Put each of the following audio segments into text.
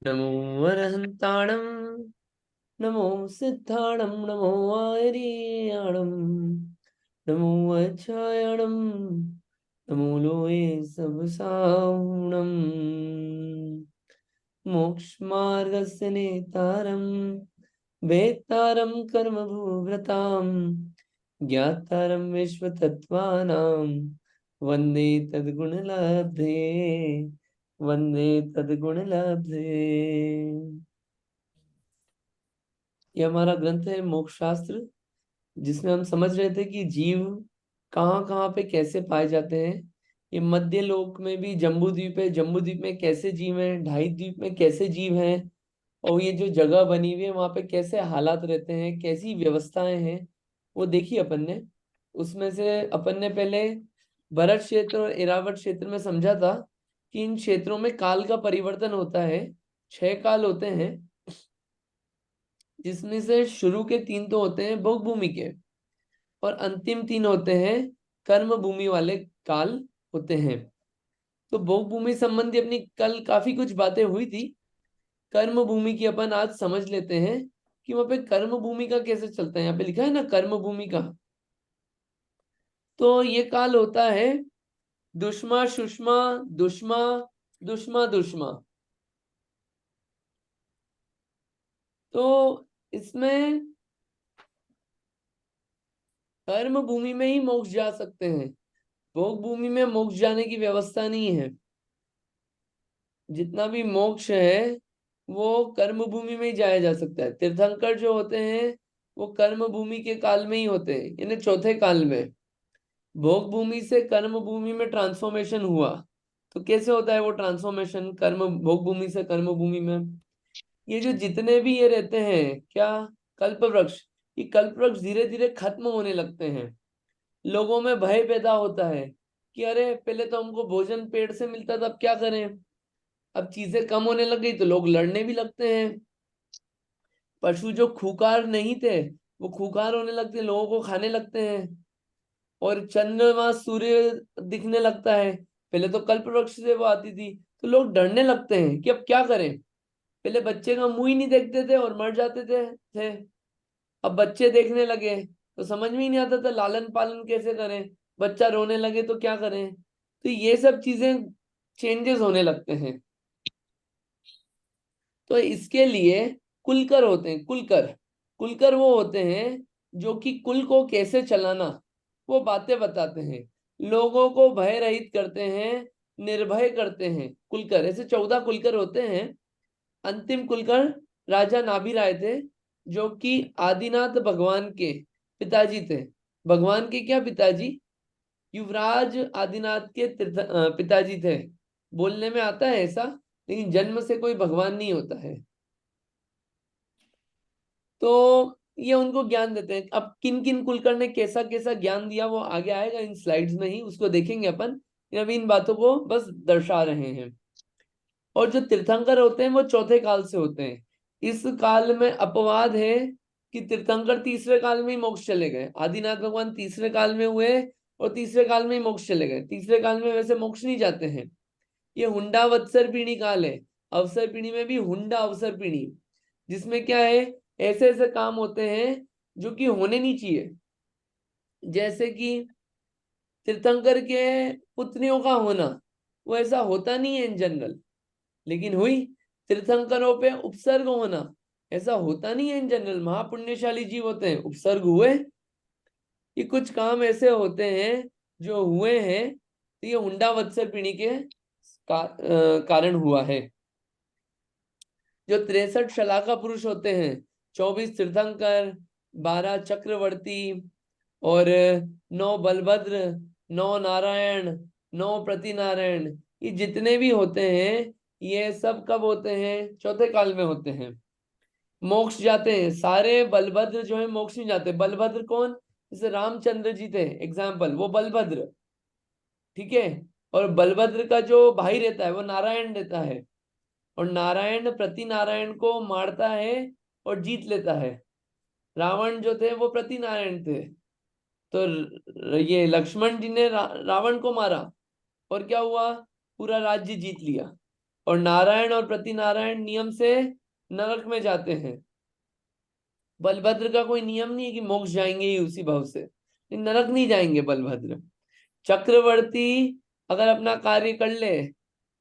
नमो अरहन्ताणं नमो सिद्धाणं नमो आर्याणं नमो अच्छायणं नमो लोये सबसाहुणं मोक्षमार्गस्य नेतारं वेत्तारं कर्मभूव्रतां ज्ञातारं विश्वतत्त्वानां वन्दे तद्गुणलब्धे वंदे तद्गुण लब्धे। ये हमारा ग्रंथ है मोक्ष शास्त्र, जिसमें हम समझ रहे थे कि जीव कहाँ कहाँ पे कैसे पाए जाते हैं। ये मध्य लोक में भी जम्बू द्वीप है, जम्बू द्वीप में कैसे जीव हैं, ढाई द्वीप में कैसे जीव हैं, और ये जो जगह बनी हुई है वहां पे कैसे हालात रहते हैं, कैसी व्यवस्थाएं हैं, वो देखी अपन ने। उसमें से अपन ने पहले भरत क्षेत्र और इरावत क्षेत्र में समझा था कि इन क्षेत्रों में काल का परिवर्तन होता है। 6 काल होते हैं, जिसमें से शुरू के 3 तो होते हैं भोग भूमि के, और अंतिम 3 होते हैं कर्म भूमि वाले काल होते हैं। तो भोग भूमि संबंधी अपनी कल काफी कुछ बातें हुई थी। कर्म भूमि की अपन आज समझ लेते हैं कि वहां पे कर्म भूमि का कैसे चलता है। यहाँ पे लिखा है ना कर्म भूमि का। तो ये काल होता है दुष्मा सुषमा दुष्मा दुष्मा दुष्मा। तो इसमें कर्म भूमि में ही मोक्ष जा सकते हैं, भोग भूमि में मोक्ष जाने की व्यवस्था नहीं है। जितना भी मोक्ष है वो कर्म भूमि में ही जाया जा सकता है। तीर्थंकर जो होते हैं वो कर्म भूमि के काल में ही होते हैं, यानी चौथे काल में। भोग भूमि से कर्म भूमि में ट्रांसफॉर्मेशन हुआ, तो कैसे होता है वो ट्रांसफॉर्मेशन कर्म भोग भूमि से कर्म भूमि में। ये जो जितने भी ये रहते हैं क्या, कल्प वृक्ष, ये कल्प वृक्ष धीरे धीरे खत्म होने लगते हैं। लोगों में भय पैदा होता है कि अरे पहले तो हमको भोजन पेड़ से मिलता था, अब क्या करें। अब चीजें कम होने लग गई तो लोग लड़ने भी लगते हैं। पशु जो खूंखार नहीं थे वो खूंखार होने लगते हैं, लोगों को खाने लगते हैं। और चंद्रमा सूर्य दिखने लगता है। पहले तो कल्प वृक्ष से वो आती थी, तो लोग डरने लगते हैं कि अब क्या करें। पहले बच्चे का मुंह ही नहीं देखते थे और मर जाते थे। अब बच्चे देखने लगे तो समझ में ही नहीं आता था लालन पालन कैसे करें। बच्चा रोने लगे तो क्या करें। तो ये सब चीजें चेंजेस होने लगते हैं। तो इसके लिए कुलकर होते हैं। कुलकर, कुलकर वो होते हैं जो कि कुल को कैसे चलाना वो बातें बताते हैं, लोगों को भय रहित करते हैं, निर्भय करते हैं। कुलकर ऐसे 14 कुलकर होते हैं। अंतिम कुलकर राजा नाभिराय थे, जो कि आदिनाथ भगवान के पिताजी थे। भगवान के क्या पिताजी, युवराज आदिनाथ के पिताजी थे। बोलने में आता है ऐसा, लेकिन जन्म से कोई भगवान नहीं होता है। तो ये उनको ज्ञान देते हैं। अब किन किन कुलकर ने कैसा कैसा ज्ञान दिया वो आगे आएगा इन स्लाइड्स में ही, उसको देखेंगे अपन। अभी इन बातों को बस दर्शा रहे हैं। और जो तीर्थंकर होते हैं वो चौथे काल से होते हैं। इस काल में अपवाद है कि तीर्थंकर तीसरे काल में ही मोक्ष चले गए। आदिनाथ भगवान तीसरे काल में हुए और तीसरे काल में ही मोक्ष चले गए। तीसरे काल में वैसे मोक्ष नहीं जाते हैं। ये हुंडा वत्सर पीढ़ी काल है। अवसर पीढ़ी में भी हुंडा अवसर पीढ़ी, जिसमें क्या है, ऐसे ऐसे काम होते हैं जो कि होने नहीं चाहिए। जैसे कि तीर्थंकर के पुत्रियों का होना, वो ऐसा होता नहीं है इन जनरल, लेकिन हुई। तीर्थंकरों पे उपसर्ग होना, ऐसा होता नहीं है इन जनरल, महापुण्यशाली जीव होते हैं, उपसर्ग हुए। ये कुछ काम ऐसे होते हैं जो हुए हैं। तो ये हुंडा वत्सर पीढ़ी के कारण हुआ है। जो 63 शलाका पुरुष होते हैं, 24 तीर्थंकर, 12 चक्रवर्ती, और 9 बलभद्र, 9 नारायण, 9 प्रतिनारायण, ये जितने भी होते हैं ये सब कब होते हैं, चौथे काल में होते हैं। मोक्ष जाते हैं सारे। बलभद्र जो है मोक्ष नहीं जाते। बलभद्र कौन, जैसे रामचंद्र जी थे एग्जाम्पल, वो बलभद्र, ठीक है। और बलभद्र का जो भाई रहता है वो नारायण रहता है, और नारायण प्रति नारायण को मारता है और जीत लेता है। रावण जो थे वो प्रति नारायण थे। तो ये लक्ष्मण जी ने रावण को मारा और क्या हुआ, पूरा राज्य जीत लिया। और नारायण और प्रतिनारायण नियम से नरक में जाते हैं। बलभद्र का कोई नियम नहीं है कि मोक्ष जाएंगे ही उसी भाव से, नरक नहीं जाएंगे बलभद्र। चक्रवर्ती अगर अपना कार्य कर ले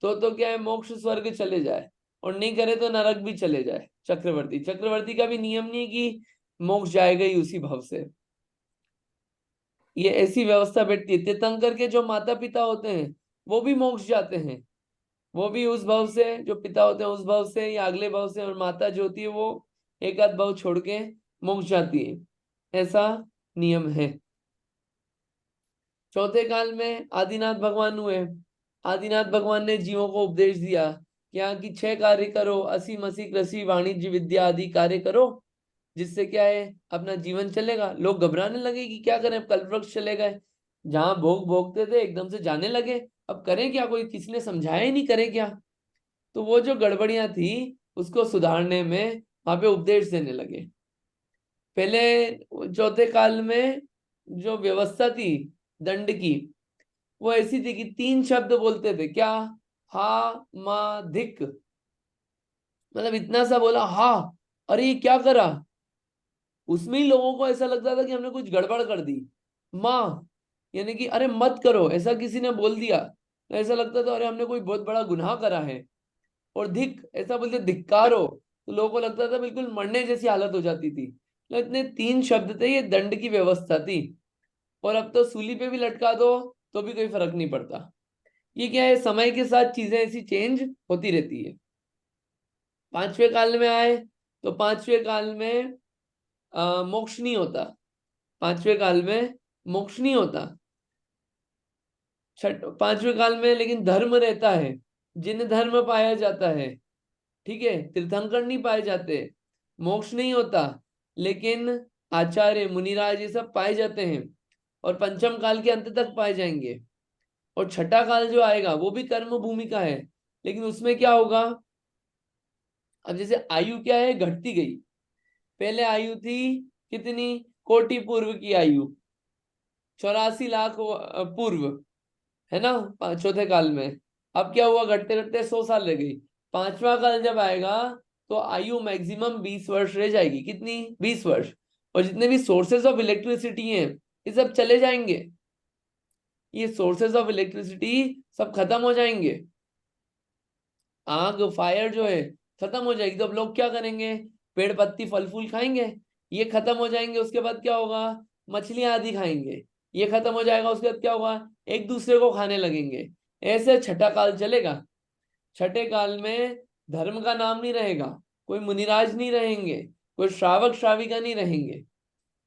तो क्या है, मोक्ष स्वर्ग चले जाए, और नहीं करे तो नरक भी चले जाए। चक्रवर्ती चक्रवर्ती का भी नियम नहीं है कि मोक्ष जाएगा ही उसी भाव से। ये ऐसी व्यवस्था बैठती है। तीर्थंकर के जो माता पिता होते हैं वो भी मोक्ष जाते हैं, वो भी उस भाव से, जो पिता होते हैं उस भाव से या अगले भाव से, और माता जो होती है वो एक आध भाव छोड़ के मोक्ष जाती है, ऐसा नियम है। चौथे काल में आदिनाथ भगवान हुए। आदिनाथ भगवान ने जीवों को उपदेश दिया क्या कि 6 कार्य करो, असी मसी कृषि वाणिज्य विद्या आदि कार्य करो, जिससे क्या है अपना जीवन चलेगा। लोग घबराने लगे कि क्या करें, अब कल्पवृक्ष चले गए, जहां भोग भोगते थे एकदम से जाने लगे, अब करें क्या, कोई किसी ने समझाया ही नहीं, करें क्या। तो वो जो गड़बड़ियां थी उसको सुधारने में वहां पे उपदेश देने लगे। पहले चौथे काल में जो व्यवस्था थी दंड की, वो ऐसी थी कि 3 शब्द बोलते थे, क्या, हा, मा, धिक। मतलब इतना सा बोला हा, अरे ये क्या करा, उसमें ही लोगों को ऐसा लगता था कि हमने कुछ गड़बड़ कर दी। माँ यानी कि अरे मत करो, ऐसा किसी ने बोल दिया तो ऐसा लगता था अरे हमने कोई बहुत बड़ा गुनाह करा है। और धिक, ऐसा बोलते धिक्कारो, तो लोगों को लगता था बिल्कुल मरने जैसी हालत हो जाती थी। तो इतने 3 शब्द थे, ये दंड की व्यवस्था थी। और अब तो सूली पे भी लटका दो तो भी कोई फर्क नहीं पड़ता। ये क्या है, समय के साथ चीजें ऐसी चेंज होती रहती है। 5वें काल में आए तो 5वें काल में मोक्ष नहीं होता। 5वें काल में मोक्ष नहीं होता। 5वें काल में लेकिन धर्म रहता है, जिन धर्म पाया जाता है, ठीक है, तीर्थंकर नहीं पाए जाते, मोक्ष नहीं होता, लेकिन आचार्य मुनिराज ये सब पाए जाते हैं, और पंचम काल के अंत तक पाए जाएंगे। और छठा काल जो आएगा वो भी कर्म भूमि का है, लेकिन उसमें क्या होगा, अब जैसे आयु क्या है, घटती गई। पहले आयु थी कितनी, कोटि पूर्व की आयु, 84 लाख पूर्व, है ना, चौथे काल में। अब क्या हुआ, घटते घटते 100 साल रह गई। 5वां काल जब आएगा तो आयु मैक्सिमम 20 वर्ष रह जाएगी, कितनी, 20 वर्ष। और जितने भी सोर्सेस ऑफ इलेक्ट्रिसिटी हैं ये सब चले जाएंगे, ये सोर्सेस ऑफ इलेक्ट्रिसिटी सब खत्म हो जाएंगे। आग फायर जो है खत्म हो जाएगी, तो अब लोग क्या करेंगे, पेड़ पत्ती फल फूल खाएंगे, ये खत्म हो जाएंगे। उसके बाद क्या होगा, मछलियां आदि खाएंगे, ये खत्म हो जाएगा। उसके बाद क्या होगा, एक दूसरे को खाने लगेंगे। ऐसे छठा काल चलेगा। छठे काल में धर्म का नाम नहीं रहेगा, कोई मुनिराज नहीं रहेंगे, कोई श्रावक श्राविका नहीं रहेंगे,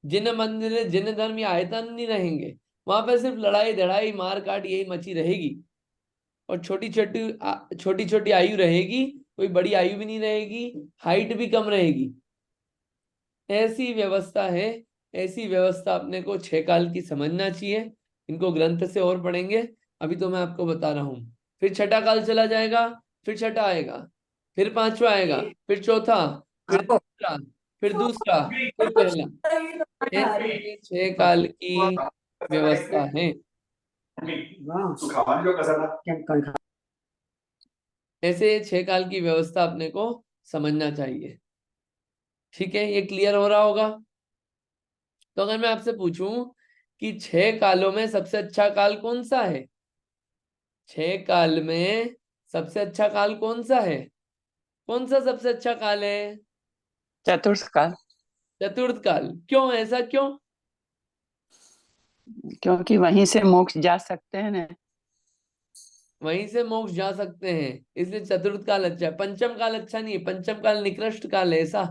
जिन मंदिर जिन धर्म या आयतन नहीं रहेंगे। वहां पर सिर्फ लड़ाई धड़ाई मार काट यही मची रहेगी। और छोटी छोटी आयु रहेगी, कोई बड़ी आयु भी नहीं रहेगी, हाइट भी कम रहेगी। ऐसी व्यवस्था है। ऐसी व्यवस्था अपने को 6 काल की समझना चाहिए। इनको ग्रंथ से और पढ़ेंगे, अभी तो मैं आपको बता रहा हूँ। फिर छठा काल चला जाएगा, फिर छठा आएगा, फिर 5वां आएगा, फिर चौथा, फिर तीसरा, फिर दूसरा, फिर पहला। ऐसे ये 6 काल की व्यवस्था है। ऐसे 6 काल की व्यवस्था अपने को समझना चाहिए। ठीक है, ये क्लियर हो रहा होगा। तो अगर मैं आपसे पूछूं कि 6 कालों में सबसे अच्छा काल कौन सा है, 6 काल में सबसे अच्छा काल कौन सा है, कौन सा सबसे अच्छा काल है, चतुर्थ काल। चतुर्थ काल। क्यों, ऐसा क्यों? क्योंकि वहीं से मोक्ष जा सकते हैं ना। वहीं से मोक्ष जा सकते हैं, इसलिए चतुर्थ काल अच्छा है। पंचम काल अच्छा नहीं है, पंचम काल निकृष्ट काल है, ऐसा?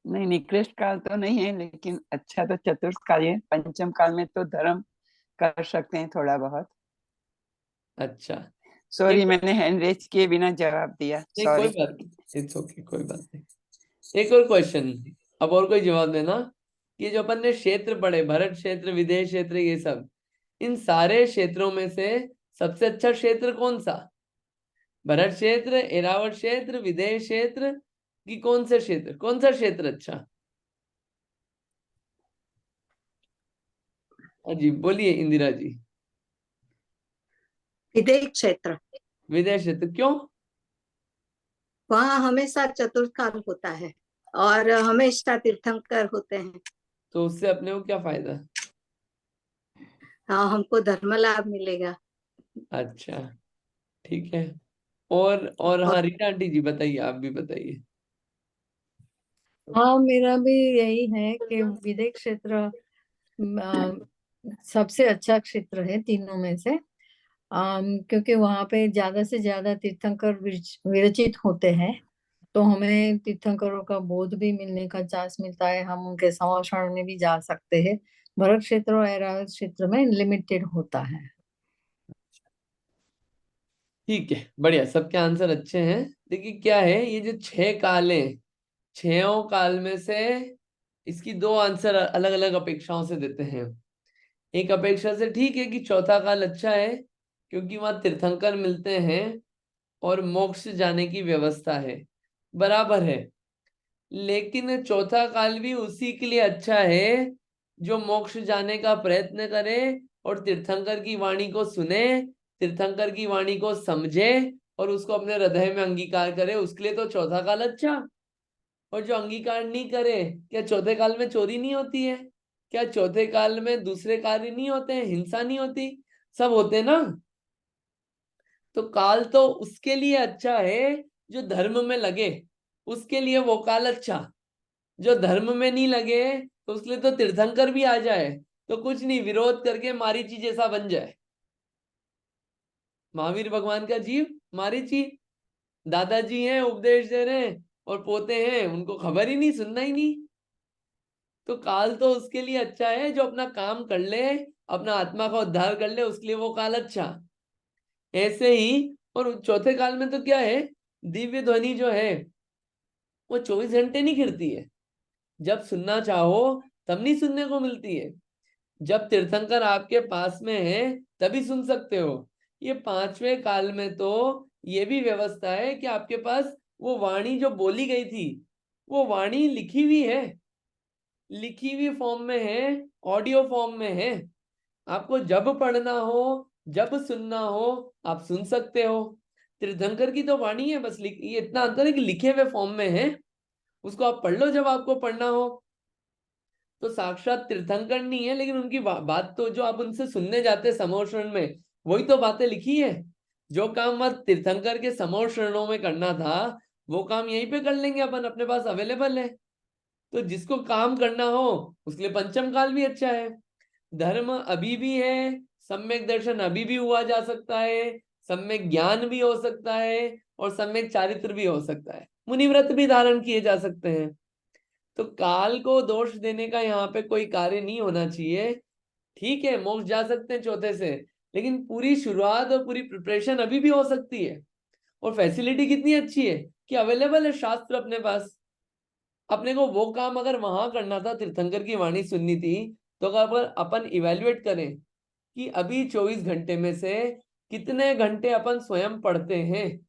नहीं, निकृष्ट काल तो नहीं है, लेकिन अच्छा तो चतुर्थ काल है। पंचम काल में तो धर्म कर सकते हैं थोड़ा बहुत। अच्छा, सॉरी, एक, मैंने हैंड रेज किए बिना जवाब दिया, नहीं कोई सॉरी। बात नहीं, इट्स ओके, कोई बात नहीं। एक और क्वेश्चन, अब और कोई जवाब देना, कि जो अपन ने क्षेत्र पढ़े, भरत क्षेत्र, विदेह क्षेत्र, ये सब, इन सारे क्षेत्रों में से सबसे अच्छा क्षेत्र कौन सा, भरत क्षेत्र, एरावत क्षेत्र, विदेह क्षेत्र, कि कौन से क्षेत्र, कौन सा क्षेत्र अच्छा? हाँ जी बोलिए इंदिरा जी। विदेह क्षेत्र। विदेह क्षेत्र क्यों? वहाँ हमेशा चतुर्थकाल होता है और हमेशा तीर्थंकर होते हैं। तो उससे अपने को क्या फायदा? हाँ, हमको धर्म लाभ मिलेगा। अच्छा, ठीक है। और और हाँ, रीटा आंटी जी बताइए, आप भी बताइए। हाँ, मेरा भी यही है कि विदेश क्षेत्र सबसे अच्छा क्षेत्र है तीनों में से। क्योंकि वहाँ पे ज्यादा से ज्यादा तीर्थंकर विरचित होते हैं, तो हमें तीर्थंकरों का बोध भी मिलने का चांस मिलता है, हम उनके संरक्षण में भी जा सकते हैं। भरत क्षेत्र और ऐरावत क्षेत्र में लिमिटेड होता है। ठीक है, बढ़िया, सबके आंसर अच्छे हैं। देखिए क्या है, ये जो 6 काल हैं, 6 काल में से इसकी 2 आंसर अलग अलग अपेक्षाओं से देते हैं। एक अपेक्षा से ठीक है कि चौथा काल अच्छा है, क्योंकि वहां तीर्थंकर मिलते हैं और मोक्ष जाने की व्यवस्था है, बराबर है। लेकिन चौथा काल भी उसी के लिए अच्छा है जो मोक्ष जाने का प्रयत्न करे और तीर्थंकर की वाणी को सुने, तीर्थंकर की वाणी को समझे और उसको अपने हृदय में अंगीकार करे, उसके लिए तो चौथा काल अच्छा। और जो अंगीकार नहीं करे, क्या चौथे काल में चोरी नहीं होती है? क्या चौथे काल में दूसरे कार्य नहीं होते हैं, हिंसा नहीं होती? सब होते ना। तो काल तो उसके लिए अच्छा है जो धर्म में लगे, उसके लिए वो काल अच्छा। जो धर्म में नहीं लगे तो उसके लिए तो तीर्थंकर भी आ जाए तो कुछ नहीं, विरोध करके मारीची जैसा बन जाए। महावीर भगवान का जीव मारीची, दादाजी हैं उपदेश दे रहे हैं और पोते हैं उनको खबर ही नहीं, सुनना ही नहीं। तो काल तो उसके लिए अच्छा है जो अपना काम कर ले, अपना आत्मा का उद्धार कर ले, उसके लिए वो काल अच्छा। ऐसे ही और चौथे काल में तो क्या है, दिव्य ध्वनि जो है वो 24 घंटे नहीं खिलती है। जब सुनना चाहो तब नहीं सुनने को मिलती है। जब तीर्थंकर आपके पास में है तभी सुन सकते हो। ये 5वें काल में तो ये भी व्यवस्था है कि आपके पास वो वाणी जो बोली गई थी वो वाणी लिखी हुई है, लिखी हुई फॉर्म में है, ऑडियो फॉर्म में है। आपको जब पढ़ना हो, जब सुनना हो, आप सुन सकते हो। तीर्थंकर की तो वाणी है, बस ये इतना अंतर है कि लिखे हुए फॉर्म में है, उसको आप पढ़ लो जब आपको पढ़ना हो। तो साक्षात तीर्थंकर नहीं है, लेकिन उनकी बात तो जो आप उनसे सुनने जाते समोशरण में, वही तो बातें लिखी है। जो काम वह तीर्थंकर के समोशरणों में करना था वो काम यहीं पे कर लेंगे अपन, अपने पास अवेलेबल है। तो जिसको काम करना हो उसके लिए पंचम काल भी अच्छा है। धर्म अभी भी है, सम्यक दर्शन अभी भी हुआ जा सकता है, सम्यक ज्ञान भी हो सकता है और सम्यक चारित्र भी हो सकता है, मुनिव्रत भी धारण किए जा सकते हैं। तो काल को दोष देने का यहाँ पे कोई कार्य नहीं होना चाहिए। ठीक है, मोक्ष जा सकते हैं चौथे से, लेकिन पूरी शुरुआत और पूरी प्रिपरेशन अभी भी हो सकती है। और फैसिलिटी कितनी अच्छी है कि अवेलेबल है शास्त्र अपने पास। अपने को वो काम अगर वहां करना था, तीर्थंकर की वाणी सुननी थी, तो अगर अपन इवेल्युएट करें कि अभी 24 घंटे में से कितने घंटे अपन स्वयं पढ़ते हैं,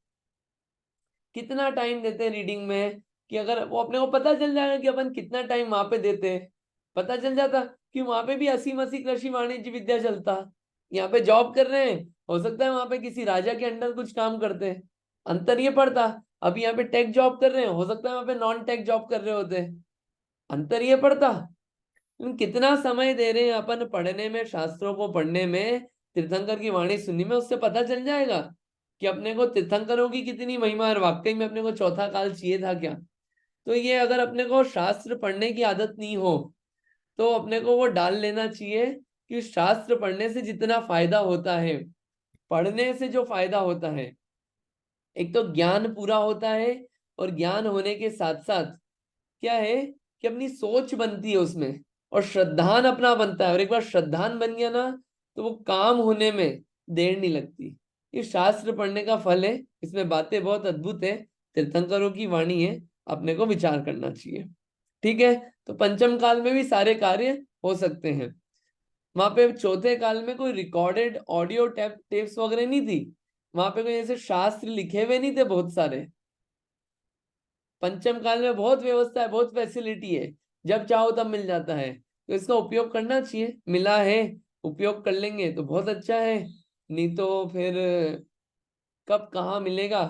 कितना टाइम देते हैं रीडिंग में, कि अगर वो अपने को पता चल जाएगा कि अपन कितना टाइम वहां पे देते हैं। पता चल जाता कि वहां पे भी 80 कृषि वाणिज्य विद्या चलता। यहाँ पे जॉब कर रहे हैं, हो सकता है वहां पे किसी राजा के अंडर कुछ काम करते हैं, अंतर ये पड़ता। अब यहाँ पे टेक जॉब कर रहे हैं, हो सकता है वहां पे नॉन टेक जॉब कर रहे होते हैं, अंतर ये पड़ता। लेकिन कितना समय दे रहे हैं अपन पढ़ने में, शास्त्रों को पढ़ने में, तीर्थंकर की वाणी सुनने में, उससे पता चल जाएगा कि अपने को तीर्थंकरों की कितनी महिमा है, और वाकई में अपने को चौथा काल चाहिए था क्या। तो ये अगर अपने को शास्त्र पढ़ने की आदत नहीं हो तो अपने को वो डाल लेना चाहिए कि शास्त्र पढ़ने से जितना फायदा होता है, पढ़ने से जो फायदा होता है, एक तो ज्ञान पूरा होता है, और ज्ञान होने के साथ साथ क्या है कि अपनी सोच बनती है उसमें, और श्रद्धान अपना बनता है। और एक बार श्रद्धान बन गया ना तो वो काम होने में देर नहीं लगती। ये शास्त्र पढ़ने का फल है, इसमें बातें बहुत अद्भुत है, तीर्थंकरों की वाणी है, अपने को विचार करना चाहिए। ठीक है, तो पंचम काल में भी सारे कार्य हो सकते हैं। वहां पे चौथे काल में कोई रिकॉर्डेड ऑडियो टेप्स वगैरह नहीं थी, वहां पे कोई ऐसे शास्त्र लिखे हुए नहीं थे बहुत सारे। पंचम काल में बहुत व्यवस्था है, बहुत फैसिलिटी है, जब चाहो तब मिल जाता है। तो इसका उपयोग करना चाहिए, मिला है उपयोग कर लेंगे तो बहुत अच्छा है, नहीं तो फिर कब कहाँ मिलेगा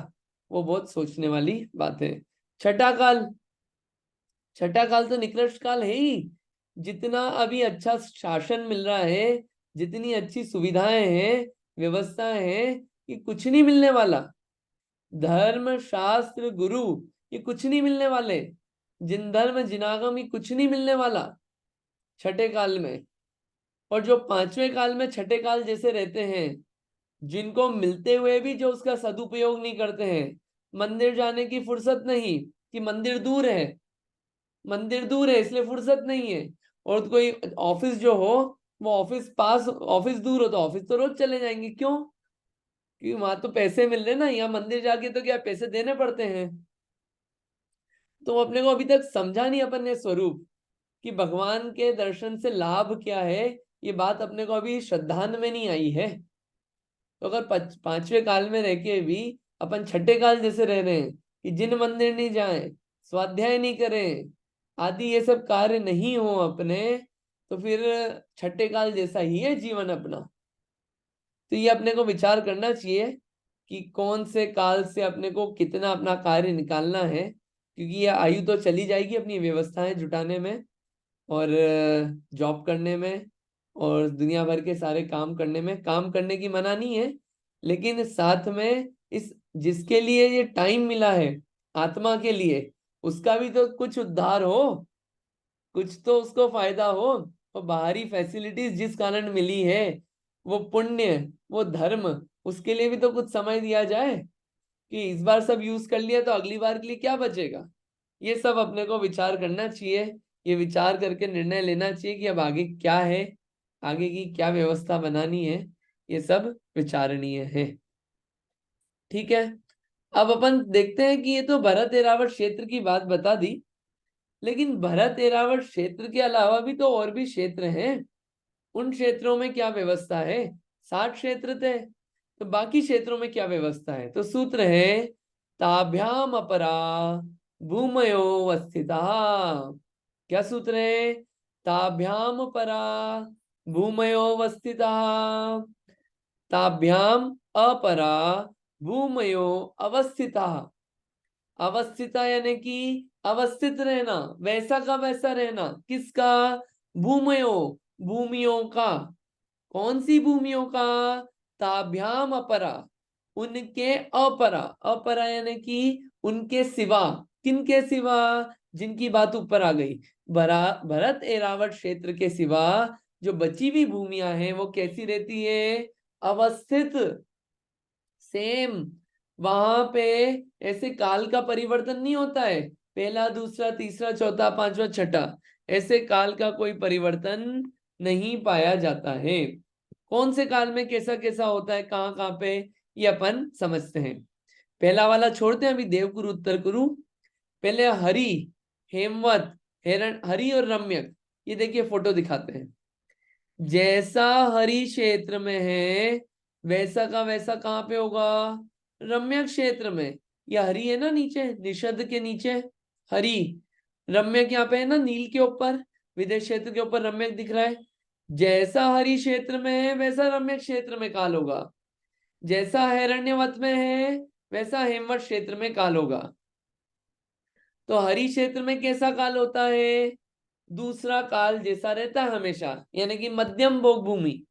वो बहुत सोचने वाली बात है। छठा काल, छठा काल तो निकृष्ट काल है ही। जितना अभी अच्छा शासन मिल रहा है, जितनी अच्छी सुविधाएं हैं, व्यवस्थाएं हैं, ये कुछ नहीं मिलने वाला। धर्म शास्त्र गुरु ये कुछ नहीं मिलने वाले। जिन धर्म जिनागम ये कुछ नहीं मिलने वाला छठे काल में। और जो पांचवें काल में छठे काल जैसे रहते हैं, जिनको मिलते हुए भी जो उसका सदुपयोग नहीं करते हैं, मंदिर जाने की फुर्सत नहीं, कि मंदिर दूर है, मंदिर दूर है इसलिए फुर्सत नहीं है। और कोई ऑफिस जो हो, वो ऑफिस पास, ऑफिस दूर हो तो ऑफिस तो रोज चले जाएंगे, क्यों? क्योंकि वहां तो पैसे मिल रहे ना, यहाँ मंदिर जाके तो क्या पैसे देने पड़ते हैं। तो अपने को अभी तक समझा नहीं अपन ने स्वरूप कि भगवान के दर्शन से लाभ क्या है। ये बात अपने को अभी श्रद्धान में नहीं आई है। तो अगर पांचवें काल में रह के भी अपन छठे काल जैसे रह रहे हैं कि जिन मंदिर नहीं जाए, स्वाध्याय नहीं करें, आदि ये सब कार्य नहीं हो अपने, तो फिर छठे काल जैसा ही है जीवन अपना। तो ये अपने को विचार करना चाहिए कि कौन से काल से अपने को कितना अपना कार्य निकालना है, क्योंकि ये आयु तो चली जाएगी अपनी व्यवस्थाएं जुटाने में, और जॉब करने में, और दुनिया भर के सारे काम करने में। काम करने की मना नहीं है, लेकिन साथ में इस जिसके लिए ये टाइम मिला है आत्मा के लिए, उसका भी तो कुछ उद्धार हो, कुछ तो उसको फायदा हो। और बाहरी फैसिलिटीज जिस कारण मिली है, वो पुण्य, वो धर्म, उसके लिए भी तो कुछ समय दिया जाए। कि इस बार सब यूज कर लिया तो अगली बार के लिए क्या बचेगा। ये सब अपने को विचार करना चाहिए। ये विचार करके निर्णय लेना चाहिए कि अब आगे क्या है, आगे की क्या व्यवस्था बनानी है। ये सब विचारणीय है। ठीक है, अब अपन देखते हैं कि ये तो भरत एरावत क्षेत्र की बात बता दी, लेकिन भरत एरावत क्षेत्र के अलावा भी तो और भी क्षेत्र हैं। उन क्षेत्रों में क्या व्यवस्था है? 60 क्षेत्र थे, तो बाकी क्षेत्रों में क्या व्यवस्था है? तो सूत्र है ताभ्याम अपरा भूमयो वस्थिता। क्या सूत्र है? ताभ्याम परा भूमयो वस्थिता, ताभ्याम अपरा भूमयो अवस्थिता। अवस्थिता यानी कि अवस्थित रहना, वैसा का वैसा रहना। किसका? भूमयो, भूमियों का। कौन सी भूमियों का? ताभ्याम अपरा, उनके अपरा। अपरा यानी कि उनके सिवा। किनके सिवा? जिनकी बात ऊपर आ गई, भरत एरावत क्षेत्र के सिवा जो बची हुई भूमियां हैं वो कैसी रहती है? अवस्थित, सेम। वहां पे ऐसे काल का परिवर्तन नहीं होता है, पहला दूसरा तीसरा चौथा पांचवा छठा, ऐसे काल का कोई परिवर्तन नहीं पाया जाता है। कौन से काल में कैसा कैसा होता है, कहाँ कहाँ पे, ये अपन समझते हैं। पहला वाला छोड़ते हैं अभी, देवकुरु उत्तर कुरु। पहले हरि, हेमवत, हिरण, हरि और रम्यक। ये देखिए फोटो दिखाते हैं। जैसा हरि क्षेत्र में है वैसा का वैसा कहाँ पे होगा? रम्यक क्षेत्र में। यह हरि है ना नीचे, निषद के नीचे हरि। रम्यक यहाँ पे है ना नील के ऊपर, विदेश क्षेत्र के ऊपर रम्यक दिख रहा है। जैसा हरि क्षेत्र में है वैसा रम्यक क्षेत्र में काल होगा। जैसा हिरण्यवत में है वैसा हेमवत क्षेत्र में काल होगा। तो हरि क्षेत्र में कैसा काल होता है? दूसरा काल जैसा रहता है हमेशा, यानी कि मध्यम भोग भूमि।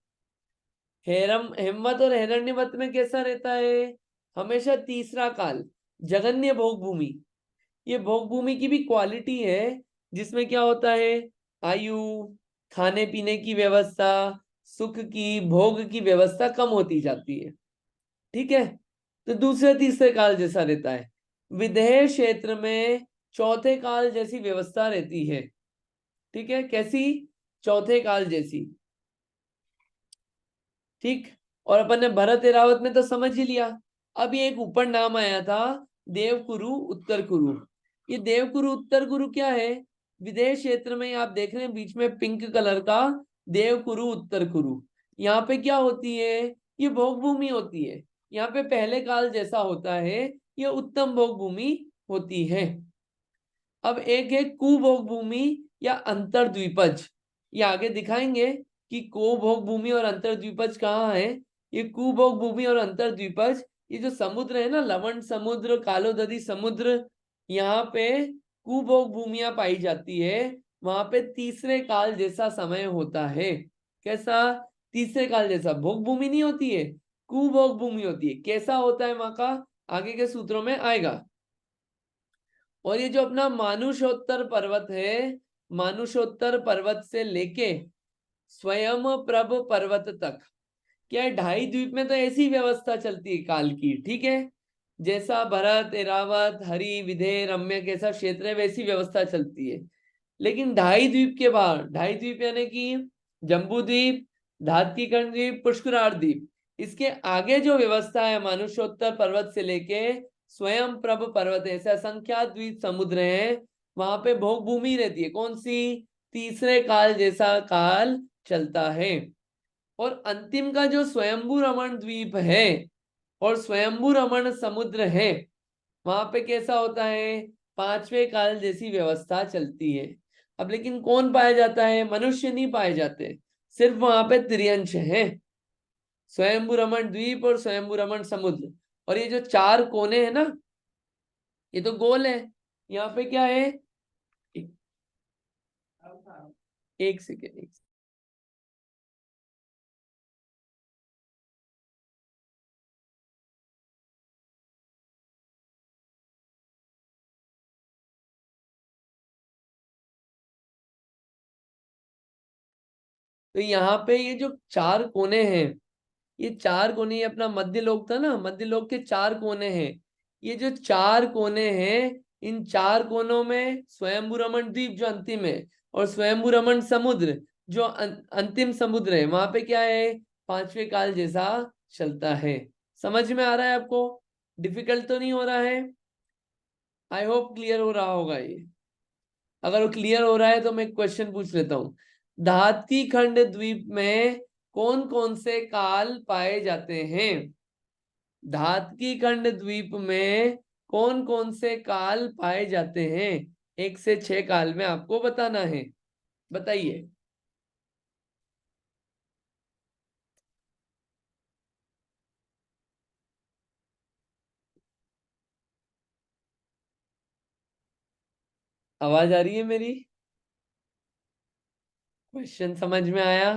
हेमवत और हिरण्यवत में कैसा रहता है? हमेशा तीसरा काल, जगन्य भोग भूमि। ये भोग भूमि की भी क्वालिटी है, जिसमें क्या होता है? आयु, खाने पीने की व्यवस्था, सुख की, भोग की व्यवस्था कम होती जाती है। ठीक है, तो दूसरे तीसरे काल जैसा रहता है। विदेह क्षेत्र में चौथे काल जैसी व्यवस्था रहती है। ठीक है, कैसी? चौथे काल जैसी। ठीक, और अपन ने भरत एरावत में तो समझ ही लिया। अब ये एक ऊपर नाम आया था देवकुरु उत्तर कुरु। ये देवकुरु उत्तर कुरु क्या है? विदेश क्षेत्र में आप देख रहे हैं बीच में पिंक कलर का, देवकुरु उत्तर कुरु। यहाँ पे क्या होती है? ये भोग भूमि होती है। यहाँ पे पहले काल जैसा होता है, ये उत्तम भोग भूमि होती है। अब एक है कुभोग भूमि या अंतर्द्वीपज। ये आगे दिखाएंगे कि को भोग भूमि और अंतर्द्वीपज कहाँ है। ये कुभोग भूमि और अंतर्द्वीपज ये जो समुद्र है ना, लवण समुद्र, कालोदधी समुद्र, यहाँ पे कुभोग भूमियां पाई जाती है। वहां पे तीसरे काल जैसा समय होता है। कैसा? तीसरे काल जैसा। भोग भूमि नहीं होती है, कुभोग भूमि होती है। कैसा होता है वहां का, आगे के सूत्रों में आएगा। और ये जो अपना मानुषोत्तर पर्वत है, मानुषोत्तर पर्वत से लेके स्वयं प्रभ पर्वत तक, क्या है, 2.5 द्वीप में तो ऐसी व्यवस्था चलती है काल की, ठीक है। जैसा भरत, एरावत, हरि, विधेय, रम्य कैसा क्षेत्र है, वैसी व्यवस्था चलती है। लेकिन 2.5 द्वीप के बाहर, 2.5 द्वीप यानी कि जम्बू द्वीप, धात्कीकर्ण द्वीप, पुष्करार द्वीप, इसके आगे जो व्यवस्था है मानुषोत्तर पर्वत से लेके स्वयं प्रभ पर्वत, ऐसे असंख्यात द्वीप समुद्र है, वहां पे भोग भूमि रहती है। कौन सी? तीसरे काल जैसा काल चलता है। और अंतिम का जो स्वयंभू रमण द्वीप है और स्वयंभू रमण समुद्र है, वहां पे कैसा होता है? 5वें काल जैसी व्यवस्था चलती है। अब लेकिन कौन पाया जाता है? मनुष्य नहीं पाए जाते, सिर्फ वहां पे त्रियंश है, स्वयंभू रमण द्वीप और स्वयंभू रमण समुद्र। और ये जो 4 कोने हैं ना, ये तो गोल है। यहाँ पे क्या है? एक सेकेंड। तो यहाँ पे ये जो 4 कोने हैं, ये 4 कोने, ये अपना मध्य लोक था ना, मध्य लोक के 4 कोने हैं। ये जो 4 कोने हैं, इन 4 कोनों में स्वयंभू रमण द्वीप जो अंतिम है, और स्वयंभू रमण समुद्र जो अंतिम समुद्र है, वहां पे क्या है? 5वें काल जैसा चलता है। समझ में आ रहा है आपको? डिफिकल्ट तो नहीं हो रहा है? आई होप क्लियर हो रहा होगा ये। अगर वो क्लियर हो रहा है तो मैं क्वेश्चन पूछ लेता हूँ। धात्की खंड द्वीप में कौन कौन से काल पाए जाते हैं? धात्की खंड द्वीप में कौन कौन से काल पाए जाते हैं? 1 से 6 काल में आपको बताना है। बताइए। आवाज आ रही है मेरी? क्वेश्चन समझ में आया?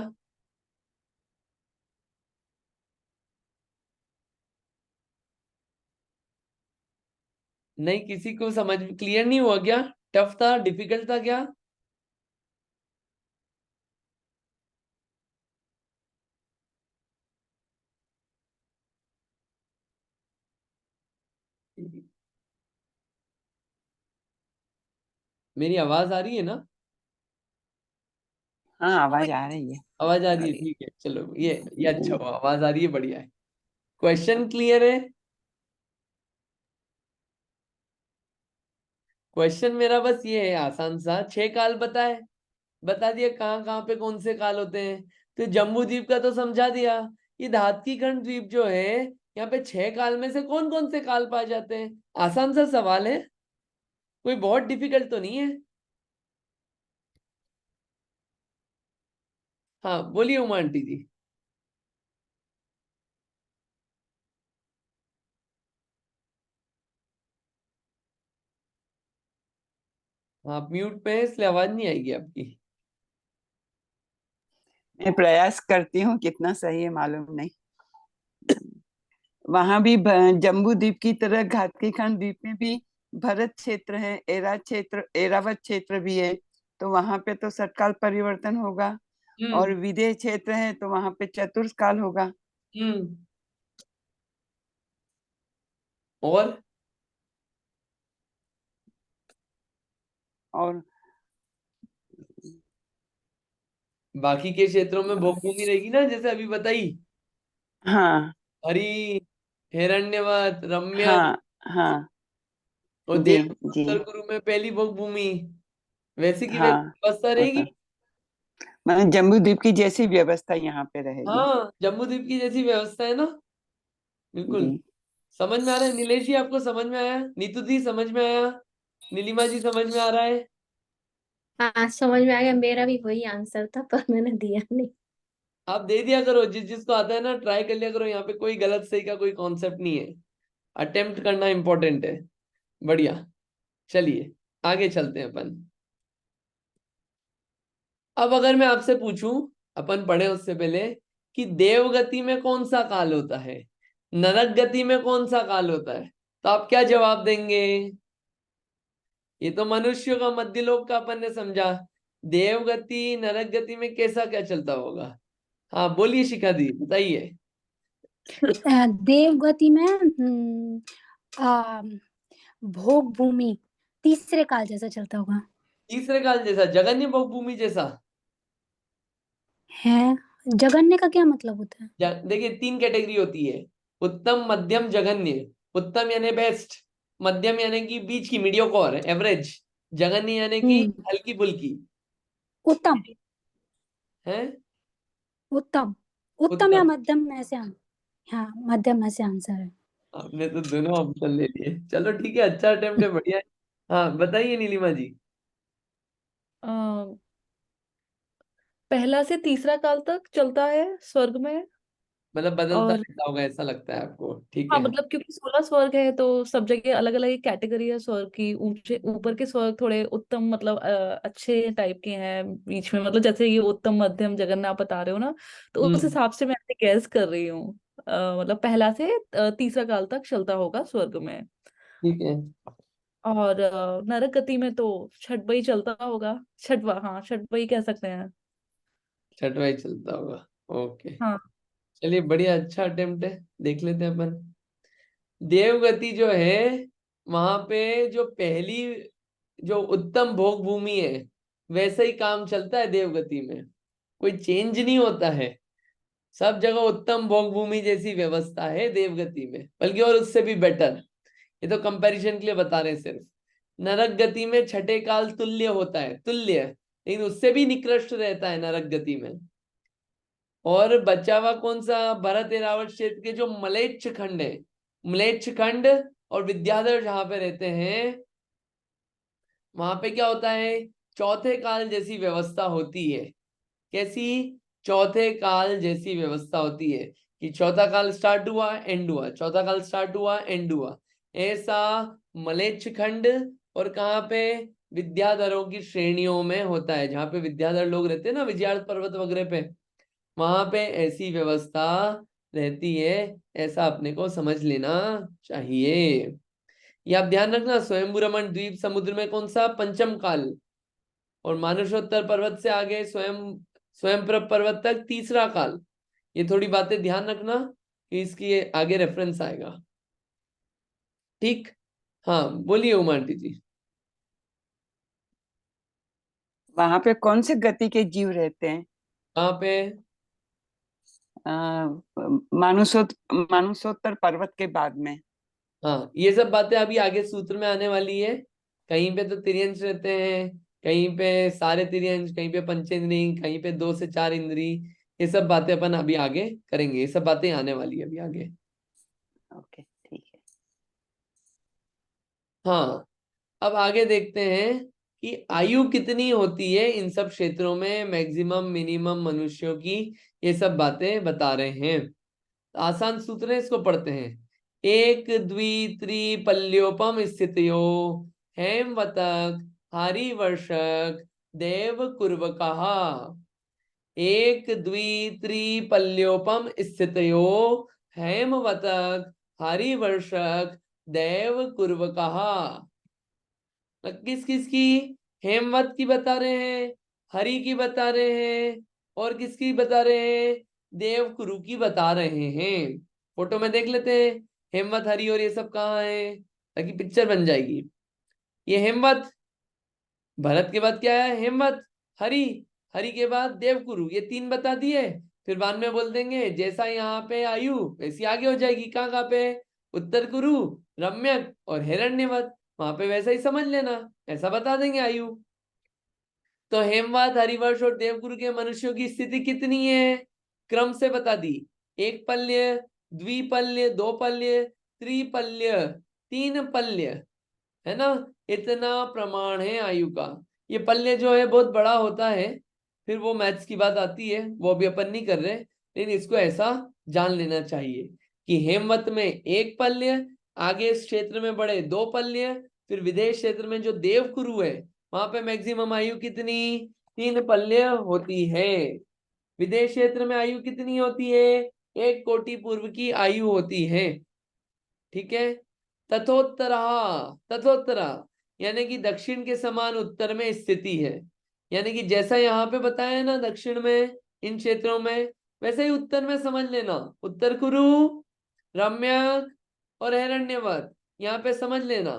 नहीं, किसी को समझ क्लियर नहीं हुआ क्या? टफ था, डिफिकल्ट था क्या? मेरी आवाज आ रही है ना? हाँ, आवाज आ रही है। आवाज आ रही है, ठीक है, चलो ये अच्छा हुआ, आवाज आ रही है, बढ़िया है। क्वेश्चन क्लियर है? क्वेश्चन मेरा बस ये है, आसान सा, 6 काल बताए, बता दिया कहाँ कहाँ पे कौन से काल होते हैं। तो जम्बू द्वीप का तो समझा दिया। ये धात्की खंड द्वीप जो है, यहाँ पे 6 काल में से कौन कौन से काल पाए जाते हैं? आसान सा सवाल है, कोई बहुत डिफिकल्ट तो नहीं है। हाँ बोलिए उमा आंटी जी। आप म्यूट पे है इसलिए आवाज नहीं आएगी आपकी। मैं प्रयास करती हूँ, कितना सही है मालूम नहीं। वहां भी जम्बू द्वीप की तरह घाटकी खंड द्वीप में भी भरत क्षेत्र है, एरावत क्षेत्र भी है, तो वहां पे तो षटकाल परिवर्तन होगा। और हम्म। विदेह क्षेत्र है तो वहां पे चतुर्काल होगा। हम्म। और और बाकी के क्षेत्रों में भोग भूमि रहेगी ना, जैसे अभी बताई, हाँ हरि, हिरण्यवत, रम्य, हाँ हाँ, और जी देव जी, उत्तर गुरु में पहली भोग भूमि, वैसी की वैसी हाँ, व्यवस्था वो रहेगी। तो मतलब जम्बू द्वीप की जैसी व्यवस्था यहाँ पे रहेगी। हाँ, जम्बू द्वीप की जैसी व्यवस्था है ना, बिल्कुल। जी। समझ में आ रहा है नीलेश जी? आपको समझ में आया? नीतू जी समझ में आया? नीलिमा जी समझ में आ रहा है? हाँ, समझ में आ गया। मेरा भी वही आंसर था पर मैंने दिया नहीं। आप दे दिया करो, जिस जिसको आता है ना ट्राई कर लिया करो, यहाँ पे कोई गलत सही का कोई कॉन्सेप्ट नहीं है। अटेम्प्ट करना इंपॉर्टेंट है। बढ़िया, चलिए आगे चलते हैं अपन। अब अगर मैं आपसे पूछूं, अपन पढ़े उससे पहले, कि देवगति में कौन सा काल होता है, नरक गति में कौन सा काल होता है, तो आप क्या जवाब देंगे? ये तो मनुष्य का मध्यलोक का अपन ने समझा, देवगति नरक गति में कैसा क्या चलता होगा? हाँ बोलिए शिखा दी, बताइए। देवगति में भोग भूमि तीसरे काल जैसा चलता होगा। तीसरे काल जैसा, जगन्य भूमि जैसा? है, जगन्य का क्या मतलब होता है? देखिए 3 कैटेगरी होती है, उत्तम, मध्यम, जघन्य। उत्तम यानी बेस्ट, मध्यम यानी कि बीच की, मीडियोकर, एवरेज, जघन्य यानी कि हल्की फुल्की। उत्तम, है उत्तम, उत्तम या उत्तम। मध्यम में से हाँ, मध्यम में से आंसर है। आपने तो दोनों ऑप्शन ले लिए, चलो ठीक है, अच्छा अटेम्प्ट है, बढ़िया है। हाँ बताइए नीलिमा जी। पहला से तीसरा काल तक चलता है स्वर्ग में। मतलब बदलता और रहता होगा ऐसा लगता है आपको, ठीक हाँ, है। मतलब क्योंकि 16 स्वर्ग है तो सब जगह अलग अलग कैटेगरी है स्वर्ग की। ऊंचे ऊपर के स्वर्ग थोड़े उत्तम, मतलब अच्छे टाइप के हैं। बीच में मतलब जैसे ये उत्तम, मध्यम, जगन्नाथ आप बता रहे हो ना, तो उस हिसाब से मैं ऐसे गैस कर रही हूँ। मतलब पहला से तीसरा काल तक चलता होगा स्वर्ग में। ठीक है। और नरक गति में तो छठवाई चलता होगा। छठवा, हाँ छठवाई कह सकते हैं। छठवाई चलता होगा, ओके। हाँ। चलिए बढ़िया, अच्छा अटेम्प्ट है, देख लेते हैं अपन। देवगति जो है, वहां पे जो पहली जो उत्तम भोग भूमि है, वैसा ही काम चलता है देवगति में, कोई चेंज नहीं होता है। सब जगह उत्तम भोग भूमि जैसी व्यवस्था है देवगति में, बल्कि और उससे भी बेटर। ये तो कंपैरिजन के लिए बता रहे हैं सिर्फ। नरक गति में छठे काल तुल्य होता है, तुल्य, लेकिन उससे भी निकृष्ट रहता है नरक गति में। और बचा हुआ कौन सा, भरत एरावत क्षेत्र के जो मलेच्छ खंड है, मलेच्छ खंड और विद्याधर जहां पे रहते हैं, वहां पे क्या होता है, चौथे काल जैसी व्यवस्था होती है। कैसी? चौथे काल जैसी व्यवस्था होती है, कि चौथा काल स्टार्ट हुआ एंड हुआ, चौथा काल स्टार्ट हुआ एंड हुआ, ऐसा मलेच्छ खंड। और कहाँ पे? विद्याधरों की श्रेणियों में होता है, जहाँ पे विद्याधर लोग रहते हैं ना, विजयार्थ पर्वत वगैरह पे, वहां पे ऐसी व्यवस्था रहती है। ऐसा अपने को समझ लेना चाहिए। ये आप ध्यान रखना, स्वयंभू रमन द्वीप समुद्र में कौन सा, पंचम काल। और मानसोत्तर पर्वत से आगे स्वयं पर्वत तक तीसरा काल। ये थोड़ी बातें ध्यान रखना कि इसकी आगे रेफरेंस आएगा, ठीक। हाँ बोलिए उमा आंटी जी। वहां पे कौन से गति के जीव रहते हैं? कहाँ पे? मानुसोत्तर पर्वत के बाद में। हाँ ये सब बातें अभी आगे सूत्र में आने वाली है। कहीं पे तो तिर्यंश रहते हैं, कहीं पे सारे तिर्यंश, कहीं पे पंचेंद्रिय, कहीं पे 2 से 4 इंद्री। ये सब बातें अपन अभी आगे करेंगे, ये सब बातें आने वाली है अभी आगे। ओके ठीक है। हाँ अब आगे देखते हैं कि आयु कितनी होती है इन सब क्षेत्रों में, मैक्सिमम मिनिमम मनुष्यों की। ये सब बातें बता रहे हैं। आसान सूत्र है, इसको पढ़ते हैं। एक द्वि त्रि पल्योपम स्थितयो हेमवतक हरिवर्षक देव कुर्वकः। एक द्वि त्रि पल्योपम स्थितयो हेमवतक हरिवर्षक देव कुर्वकः। किस किस की? हेमवत की बता रहे हैं, हरि की बता रहे हैं, और किसकी बता रहे हैं? देवकुरु की बता रहे हैं। फोटो में देख लेते हैं, हेमवत, हरि और ये सब कहाँ है, ताकि पिक्चर बन जाएगी। ये हेमवत, भरत के बाद क्या है, हेमवत, हरि, हरि के बाद देवकुरु, ये 3 बता दिए। फिर बाद में बोल देंगे जैसा यहाँ पे आयु वैसी आगे हो जाएगी। कहाँ कहाँ पे? उत्तर कुरु, रम्यक और हिरण्यवत, वहां पे वैसा ही समझ लेना, ऐसा बता देंगे आयु। तो हेमवत, हरिवर्ष और देवगुरु के मनुष्यों की स्थिति कितनी है, क्रम से बता दी। 1 पल्य, द्विपल्य, 2 पल्य, त्रिपल्य, 3 पल्य, है ना। इतना प्रमाण है आयु का। ये पल्य जो है बहुत बड़ा होता है, फिर वो मैथ्स की बात आती है, वो अभी अपन नहीं कर रहे, लेकिन इसको ऐसा जान लेना चाहिए कि हेमवत में 1 पल्य, आगे इस क्षेत्र में बढ़े 2 पल्य, फिर विदेश क्षेत्र में जो देवकुरु है वहां पे मैक्सिमम आयु कितनी, 3 पल्य होती है। विदेश क्षेत्र में आयु कितनी होती है, 1 कोटि पूर्व की आयु होती है। ठीक है। तथोत्तरा, तथोत्तरा यानी कि दक्षिण के समान उत्तर में स्थिति है। यानी कि जैसा यहाँ पे बताया ना दक्षिण में इन क्षेत्रों में, वैसे ही उत्तर में समझ लेना। उत्तर कुरु, रम्यक और हिरण्यवत, यहाँ पे समझ लेना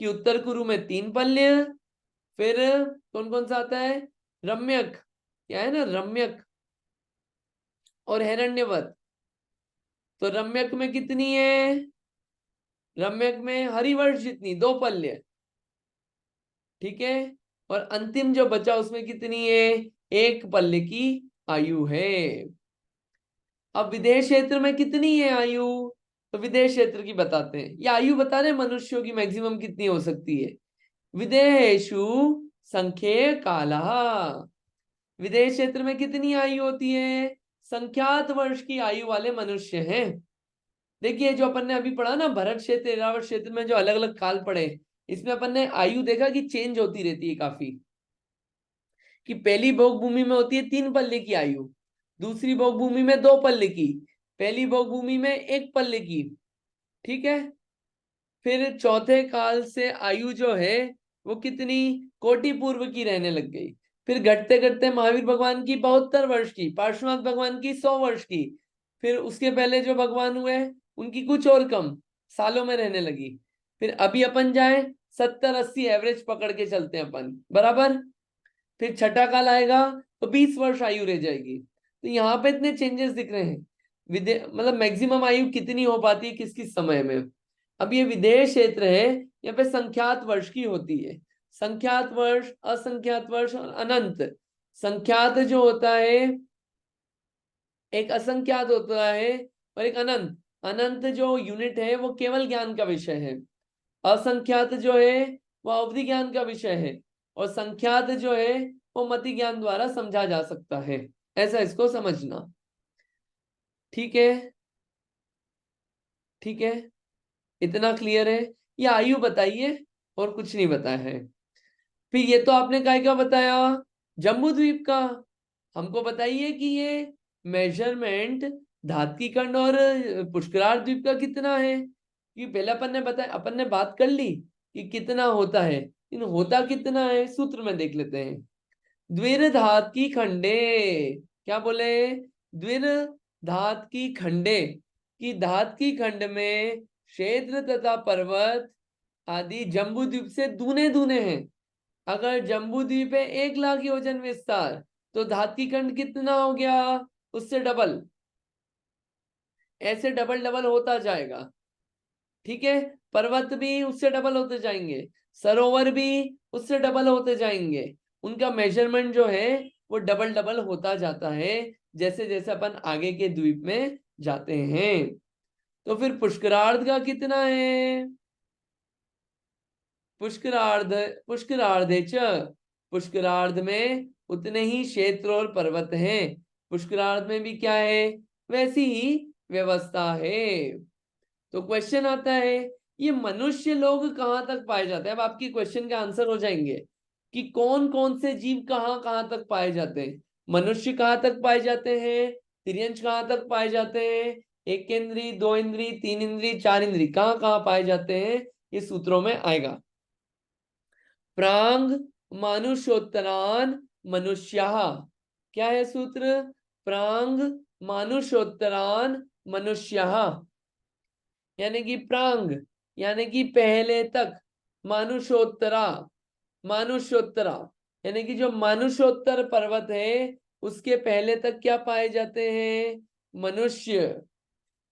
कि उत्तर कुरु में 3 पल्य, फिर कौन कौन सा आता है, रम्यक, क्या है ना रम्यक और हिरण्यवत। तो रम्यक में कितनी है, रम्यक में हरिवर्ष जितनी 2 पल्य। ठीक है। और अंतिम जो बचा उसमें कितनी है, 1 पल्य की आयु है। अब विदेश क्षेत्र में कितनी है आयु, तो विदेश क्षेत्र की बताते हैं। ये आयु बता रहे मनुष्यों की मैक्सिमम कितनी हो सकती है। विदेहेषु संख्ये कालः, विदेश क्षेत्र में कितनी आयु होती है, संख्यात वर्ष की आयु वाले मनुष्य हैं। देखिए जो अपन ने अभी पढ़ा ना भरत क्षेत्र ऐरावत क्षेत्र में जो अलग अलग काल पढ़े, इसमें अपन ने आयु देखा कि चेंज होती रहती है काफी। कि पहली भोग भूमि में होती है 3 पल्ले की आयु, दूसरी भोग भूमि में 2 पल्ले की, पहली भोग भूमि में 1 पल्ले की। ठीक है। फिर चौथे काल से आयु जो है वो कितनी, कोटि पूर्व की रहने लग गई। फिर घटते घटते महावीर भगवान की 72 वर्ष की, पार्श्वनाथ भगवान की 100 वर्ष की, फिर उसके पहले जो भगवान हुए उनकी कुछ और कम सालों में रहने लगी। फिर अभी अपन जाए 70-80 एवरेज पकड़ के चलते हैं अपन, बराबर। फिर छठा काल आएगा तो 20 वर्ष आयु रह जाएगी। तो यहाँ पे इतने चेंजेस दिख रहे हैं। मतलब मैक्सिमम आयु कितनी हो पाती है किस किस समय में। अब ये विदेश क्षेत्र है, यहाँ पे संख्यात वर्ष की होती है। संख्यात वर्ष, असंख्यात वर्ष और अनंत। संख्यात जो होता है एक, असंख्यात होता है और एक अनंत। अनंत जो यूनिट है वो केवल ज्ञान का विषय है, असंख्यात जो है वो अवधि ज्ञान का विषय है, और संख्यात जो है वो मति ज्ञान द्वारा समझा जा सकता है। ऐसा इसको समझना। ठीक है, ठीक है, इतना क्लियर है। ये आयु बताइए और कुछ नहीं बताया है। फिर ये तो आपने काय का बताया, जम्बू द्वीप का। हमको बताइए कि ये मेजरमेंट धातकी खंड और पुष्करार द्वीप का कितना है। कि पहले अपन ने बताया, अपन ने बात कर ली कि कितना होता है, इन होता कितना है सूत्र में देख लेते हैं। द्विर्धात की खंडे, क्या बोले, द्विर्धात की खंडे, कि धात की खंड में क्षेत्र तथा पर्वत आदि जम्बू द्वीप से दूने दूने हैं। अगर जम्बू द्वीप है 1 लाख योजन विस्तार, तो धात की खंड कितना हो गया, उससे डबल, ऐसे डबल डबल होता जाएगा। ठीक है। पर्वत भी उससे डबल होते जाएंगे, सरोवर भी उससे डबल होते जाएंगे। उनका मेजरमेंट जो है वो डबल डबल होता जाता है जैसे जैसे अपन आगे के द्वीप में जाते हैं। तो फिर पुष्करार्ध का कितना है, पुष्करार्ध, पुष्करार्धे च, पुष्करार्ध में उतने ही क्षेत्र और पर्वत हैं। पुष्करार्ध में भी क्या है, वैसी ही व्यवस्था है। तो क्वेश्चन आता है ये मनुष्य लोग कहाँ तक पाए जाते हैं। अब आपकी क्वेश्चन का आंसर हो जाएंगे कि कौन कौन से जीव कहाँ कहाँ तक पाए जाते हैं। मनुष्य कहाँ तक पाए जाते हैं, तिर्यंश कहाँ तक पाए जाते हैं, 1 इंद्री, 2 इंद्री, 3 इंद्री, 4 इंद्री कहाँ कहाँ पाए जाते हैं, ये सूत्रों में आएगा। प्रांग मानुषोत्तरान मनुष्याः, क्या है सूत्र, प्रांग मानुषोत्तरान मनुष्याः, यानी कि प्रांग यानी कि पहले तक, मानुषोत्तरा, मानुषोत्तरा यानी कि जो मानुषोत्तर पर्वत है उसके पहले तक क्या पाए जाते हैं, मनुष्य।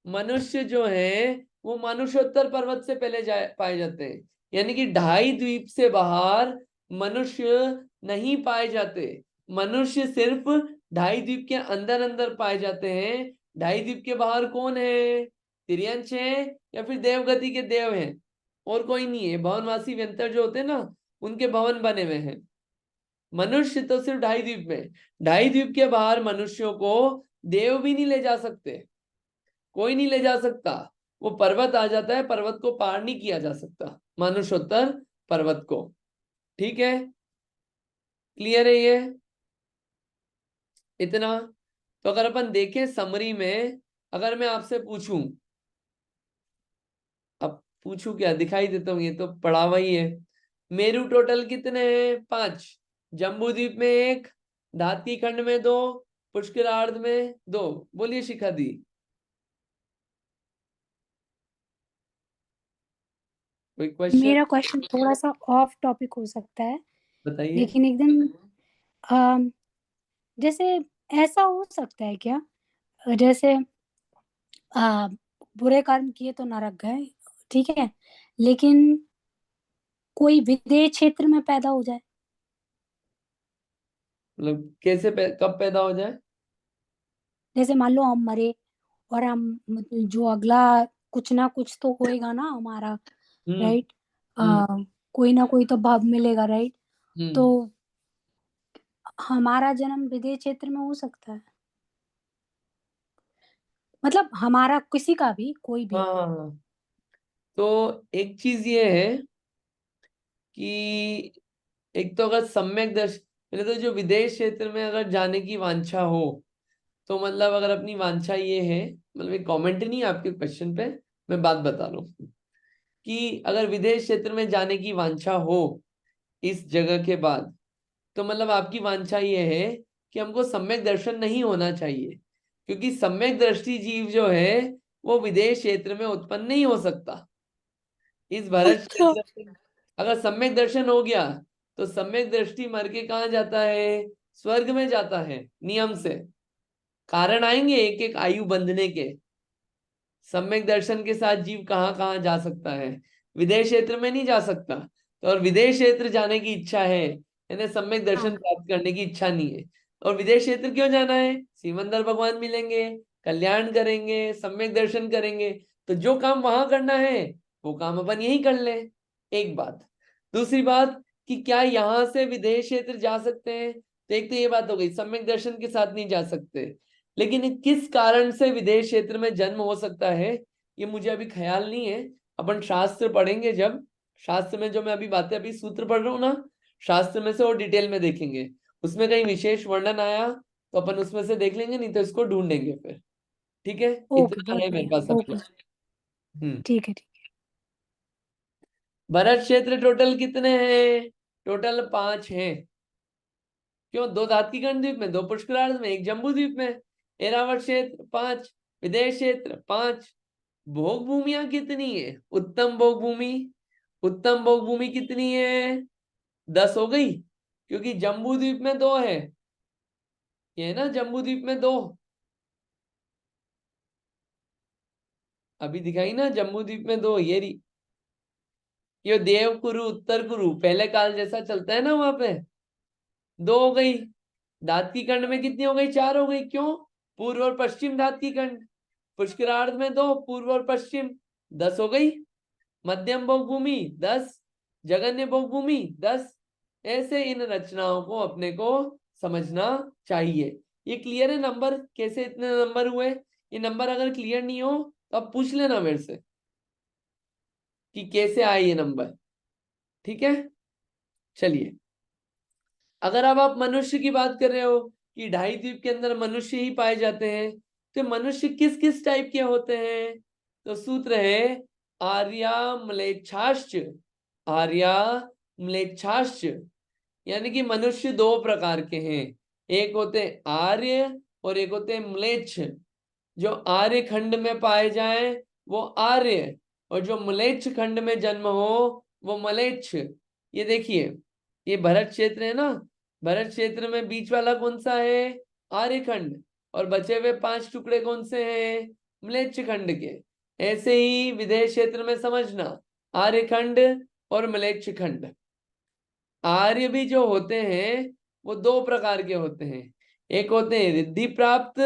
मनुष्य जो है वो मानुषोत्तर पर्वत से पहले पाए जाते हैं। यानी कि 2.5 द्वीप से बाहर मनुष्य नहीं पाए जाते। मनुष्य सिर्फ 2.5 द्वीप के अंदर अंदर पाए जाते हैं। 2.5 द्वीप के बाहर कौन है, तिर्यंश है या फिर देवगति के देव हैं, और कोई नहीं है। भवनवासी व्यंतर जो होते हैं ना उनके भवन बने हुए हैं। मनुष्य तो सिर्फ 2.5 द्वीप में, 2.5 द्वीप के बाहर मनुष्यों को देव भी नहीं ले जा सकते, कोई नहीं ले जा सकता। वो पर्वत आ जाता है, पर्वत को पार नहीं किया जा सकता, मानुषोत्तर पर्वत को। ठीक है, क्लियर है ये इतना? तो अगर अपन देखें समरी में, अगर मैं आपसे पूछूं, अब पूछूं क्या, दिखाई देता हूँ, ये तो पढ़ा हुआ ही है। मेरू टोटल कितने हैं? 5। जम्बू द्वीप में 1, धातकी खंड में 2, पुष्करार्ध में 2। बोलिए शिखा दी। कोई क्वेश्चन? मेरा क्वेश्चन थोड़ा सा ऑफ टॉपिक हो सकता है, बताइए। लेकिन एकदम जैसे ऐसा हो सकता है क्या, जैसे आ, बुरे कर्म किए तो नरक गए, ठीक है, लेकिन कोई विदेश क्षेत्र में पैदा हो जाए, मतलब कैसे कब पैदा हो जाए? जैसे मान लो हम मरे और हम जो अगला कुछ ना कुछ तो होएगा ना हमारा, हम्म। राइट, हम्म। कोई ना कोई तो भाव मिलेगा, राइट, तो हम्म। हमारा जन्म विदेश क्षेत्र में हो सकता है, मतलब हमारा किसी का भी, कोई हाँ भी। हाँ हाँ। तो एक चीज ये है कि एक तो अगर सम्यक दर्श, पहले तो जो विदेश क्षेत्र में अगर जाने की वांछा हो, तो मतलब अगर अपनी वांछा ये है, मतलब एक कमेंट नहीं है आपके क्वेश्चन पे, मैं बात बता रहा हूँ कि अगर विदेश क्षेत्र में जाने की वांछा हो इस जगह के बाद, तो मतलब आपकी वांछा ये है कि हमको सम्यक दर्शन नहीं होना चाहिए, क्योंकि सम्यक दृष्टि जीव जो है वो विदेश क्षेत्र में उत्पन्न नहीं हो सकता। इस भरत अच्छा। क्षेत्र में अगर सम्यक दर्शन हो गया, तो सम्यक दृष्टि मर के कहाँ जाता है? स्वर्ग में जाता है नियम से। कारण आएंगे एक एक आयु बंधने के। सम्यक दर्शन के साथ जीव कहाँ कहाँ जा सकता है? विदेश क्षेत्र में नहीं जा सकता। तो और विदेश क्षेत्र जाने की इच्छा है, यानी सम्यक हाँ। दर्शन प्राप्त करने की इच्छा नहीं है। और विदेश क्षेत्र क्यों जाना है? सिमंदर भगवान मिलेंगे, कल्याण करेंगे, सम्यक दर्शन करेंगे। तो जो काम वहां करना है वो काम अपन यही कर ले। एक बात। दूसरी बात कि क्या यहाँ से विदेश क्षेत्र जा सकते हैं? तो एक तो ये बात हो गई, सम्यक दर्शन के साथ नहीं जा सकते। लेकिन किस कारण से विदेश क्षेत्र में जन्म हो सकता है, ये मुझे अभी ख्याल नहीं है। अपन शास्त्र पढ़ेंगे जब, शास्त्र में जो मैं अभी बातें अभी सूत्र पढ़ रहा हूँ ना, शास्त्र में से और डिटेल में देखेंगे, उसमें कहीं विशेष वर्णन आया तो अपन उसमें से देख लेंगे, नहीं तो इसको ढूंढेंगे फिर। ठीक है, ओके, इतना बहुत है मेरे बढ़िया, पास ओके, अपना। हम्म। ठीक है, ठीक भरत क्षेत्र टोटल कितने हैं? टोटल 5 हैं। क्यों? 2 धातकी खंड द्वीप में, 2 पुष्करार्ध में, 1 जम्बू द्वीप में। एरावत क्षेत्र 5, विदेश क्षेत्र 5। भोग भूमियां कितनी है? उत्तम भोग भूमि, उत्तम भोग भूमि कितनी है? 10 हो गई, क्योंकि जम्बू द्वीप में 2 है। ये है ना, जम्बू द्वीप में 2 अभी दिखाई ना, जम्बू द्वीप में 2 ये रही। ये देव कुरु उत्तर कुरु पहले काल जैसा चलता है ना, वहां पे 2 हो गई। धातकी खंड में कितनी हो गई? 4 हो गई। क्यों? पूर्व और पश्चिम धातकी खंड। पुष्करार्ध में 2, पूर्व और पश्चिम, 10 हो गई। मध्यम भोग भूमि 10, जगन्य भोग भूमि 10। ऐसे इन रचनाओं को अपने को समझना चाहिए। ये क्लियर है? नंबर कैसे इतने नंबर हुए? ये नंबर अगर क्लियर नहीं हो तो आप पूछ लेना मेरे से कि कैसे आए ये नंबर। ठीक है, चलिए। अगर अब आप मनुष्य की बात कर रहे हो कि 2.5 द्वीप के अंदर मनुष्य ही पाए जाते हैं, तो मनुष्य किस किस टाइप के होते हैं? तो सूत्र है आर्या म्लेच्छाश्च। आर्या म्लेच्छाश्च, यानी कि मनुष्य 2 प्रकार के हैं। एक होते हैं आर्य और एक होते हैं म्लेच्छ। जो आर्य खंड में पाए जाएं वो आर्य, और जो म्लेच्छ खंड में जन्म हो वो म्लेच्छ। ये देखिए, ये भरत क्षेत्र है ना, भरत क्षेत्र में बीच वाला कौन सा है? आर्य खंड। और बचे हुए 5 टुकड़े कौन से हैं? म्लेच्छ खंड के। ऐसे ही विदेश क्षेत्र में समझना, आर्य खंड और म्लेच्छ खंड। आर्य भी जो होते हैं वो 2 प्रकार के होते हैं। एक होते हैं रिद्धि प्राप्त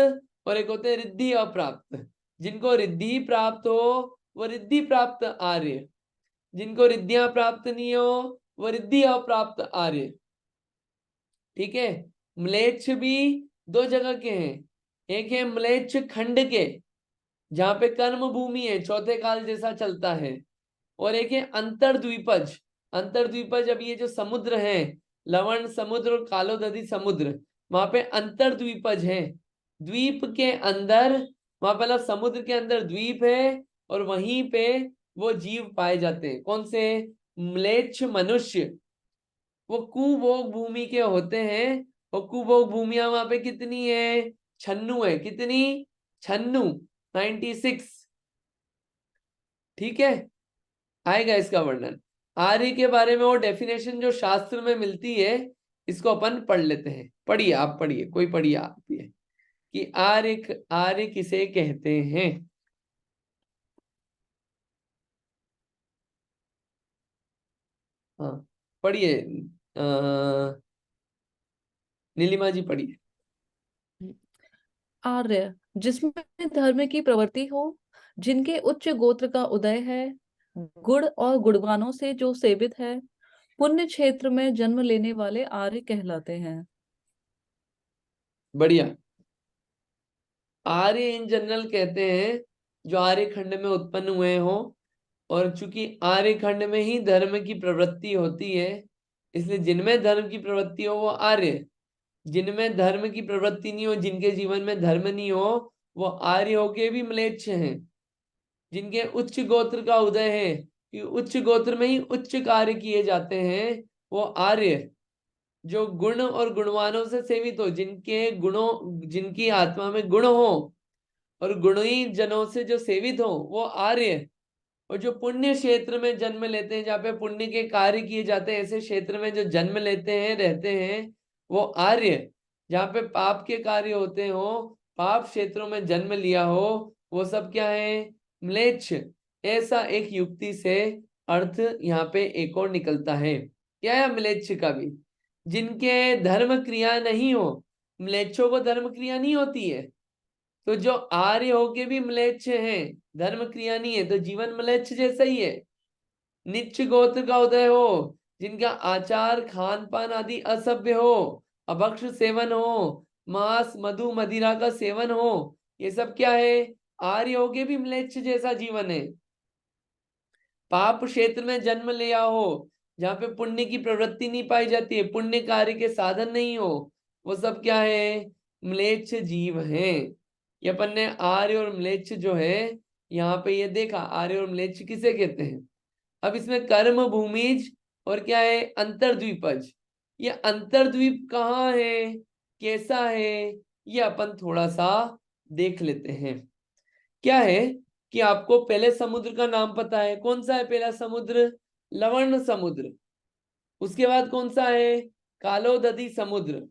और एक होते हैं रिद्धि अप्राप्त। जिनको रिद्धि प्राप्त हो वो रिद्धि प्राप्त आर्य, जिनको रिद्धियां प्राप्त नहीं हो वो रिद्धि अप्राप्त आर्य। ठीक है। म्लेच्छ भी 2 जगह के हैं। एक है म्लेच्छ खंड के, जहाँ पे कर्म भूमि है, चौथे काल जैसा चलता है। और एक है अंतर्द्वीपज। अंतर्द्वीपज, अब ये जो समुद्र है, लवण समुद्र और कालोदधी समुद्र, वहां पे अंतर्द्वीपज है। द्वीप के अंदर, वहां पे मतलब समुद्र के अंदर द्वीप है, और वहीं पे वो जीव पाए जाते हैं। कौन से? म्लेच्छ मनुष्य। वो कुभोग भूमि के होते हैं। और कुभोग भूमिया वहां पे कितनी है? 96 है। कितनी? 96, 96। ठीक है, आएगा इसका वर्णन। आर्य के बारे में वो डेफिनेशन जो शास्त्र में मिलती है, इसको अपन पढ़ लेते हैं। पढ़िए, आप पढ़िए, कोई पढ़िए आप भी, कि आर्य, आर्य किसे कहते हैं। हाँ, पढ़िए। नीलिमा जी पढ़िए। आर्य, जिसमें धर्म की प्रवृत्ति हो, जिनके उच्च गोत्र का उदय है, गुण और गुणवानों से जो सेवित है, पुण्य क्षेत्र में जन्म लेने वाले आर्य कहलाते हैं। बढ़िया। आर्य इन जनरल कहते हैं जो आर्य खंड में उत्पन्न हुए हों। और चूंकि आर्य खंड में ही धर्म की प्रवृत्ति होती है, इसलिए जिनमें धर्म की प्रवृत्ति हो वो आर्य, जिनमें धर्म की प्रवृत्ति नहीं हो, जिनके जीवन में धर्म नहीं हो, वो आर्य होके भी म्लेच्छ हैं। जिनके उच्च गोत्र का उदय है, कि उच्च गोत्र में ही उच्च कार्य किए जाते हैं, वो आर्य। जो गुण और गुणवानों से सेवित हो, जिनके गुणों, जिनकी आत्मा में गुण हो और गुणी जनों से जो सेवित हो, वो आर्य। और जो पुण्य क्षेत्र में जन्म लेते हैं, जहाँ पे पुण्य के कार्य किए जाते हैं, ऐसे क्षेत्र में जो जन्म लेते हैं, रहते हैं, वो आर्य। जहाँ पे पाप के कार्य होते हो, पाप क्षेत्रों में जन्म लिया हो, वो सब क्या है? म्लेच्छ। ऐसा एक युक्ति से अर्थ यहाँ पे एक और निकलता है। क्या है म्लेच्छ का भी? जिनके धर्म क्रिया नहीं हो। म्लेच्छों को धर्म क्रिया नहीं होती है, तो जो आर्य होके भी म्लेच्छ हैं, धर्म क्रिया नहीं है, तो जीवन म्लेच्छ जैसा ही है। नीच गोत्र का उदय हो, जिनका आचार खान पान आदि असभ्य हो, अभक्ष सेवन हो, मांस मधु मदिरा का सेवन हो, ये सब क्या है? आर्य होके भी म्लेच्छ जैसा जीवन है। पाप क्षेत्र में जन्म लिया हो, जहाँ पे पुण्य की प्रवृत्ति नहीं पाई जाती है, पुण्य कार्य के साधन नहीं हो, वो सब क्या है? म्लेच्छ जीव हैं। ये अपन ने आर्य और म्लेच्छ जो है यहाँ पे ये देखा, आर्य और म्लेच्छ किसे कहते हैं। अब इसमें कर्म भूमिज और क्या है? अंतर्द्वीपज। ये अंतर्द्वीप कहाँ है, कैसा है, ये अपन थोड़ा सा देख लेते हैं। क्या है कि आपको पहले समुद्र का नाम पता है। कौन सा है पहला समुद्र? लवण समुद्र। उसके बाद कौन सा है? कालोदधी समुद्र।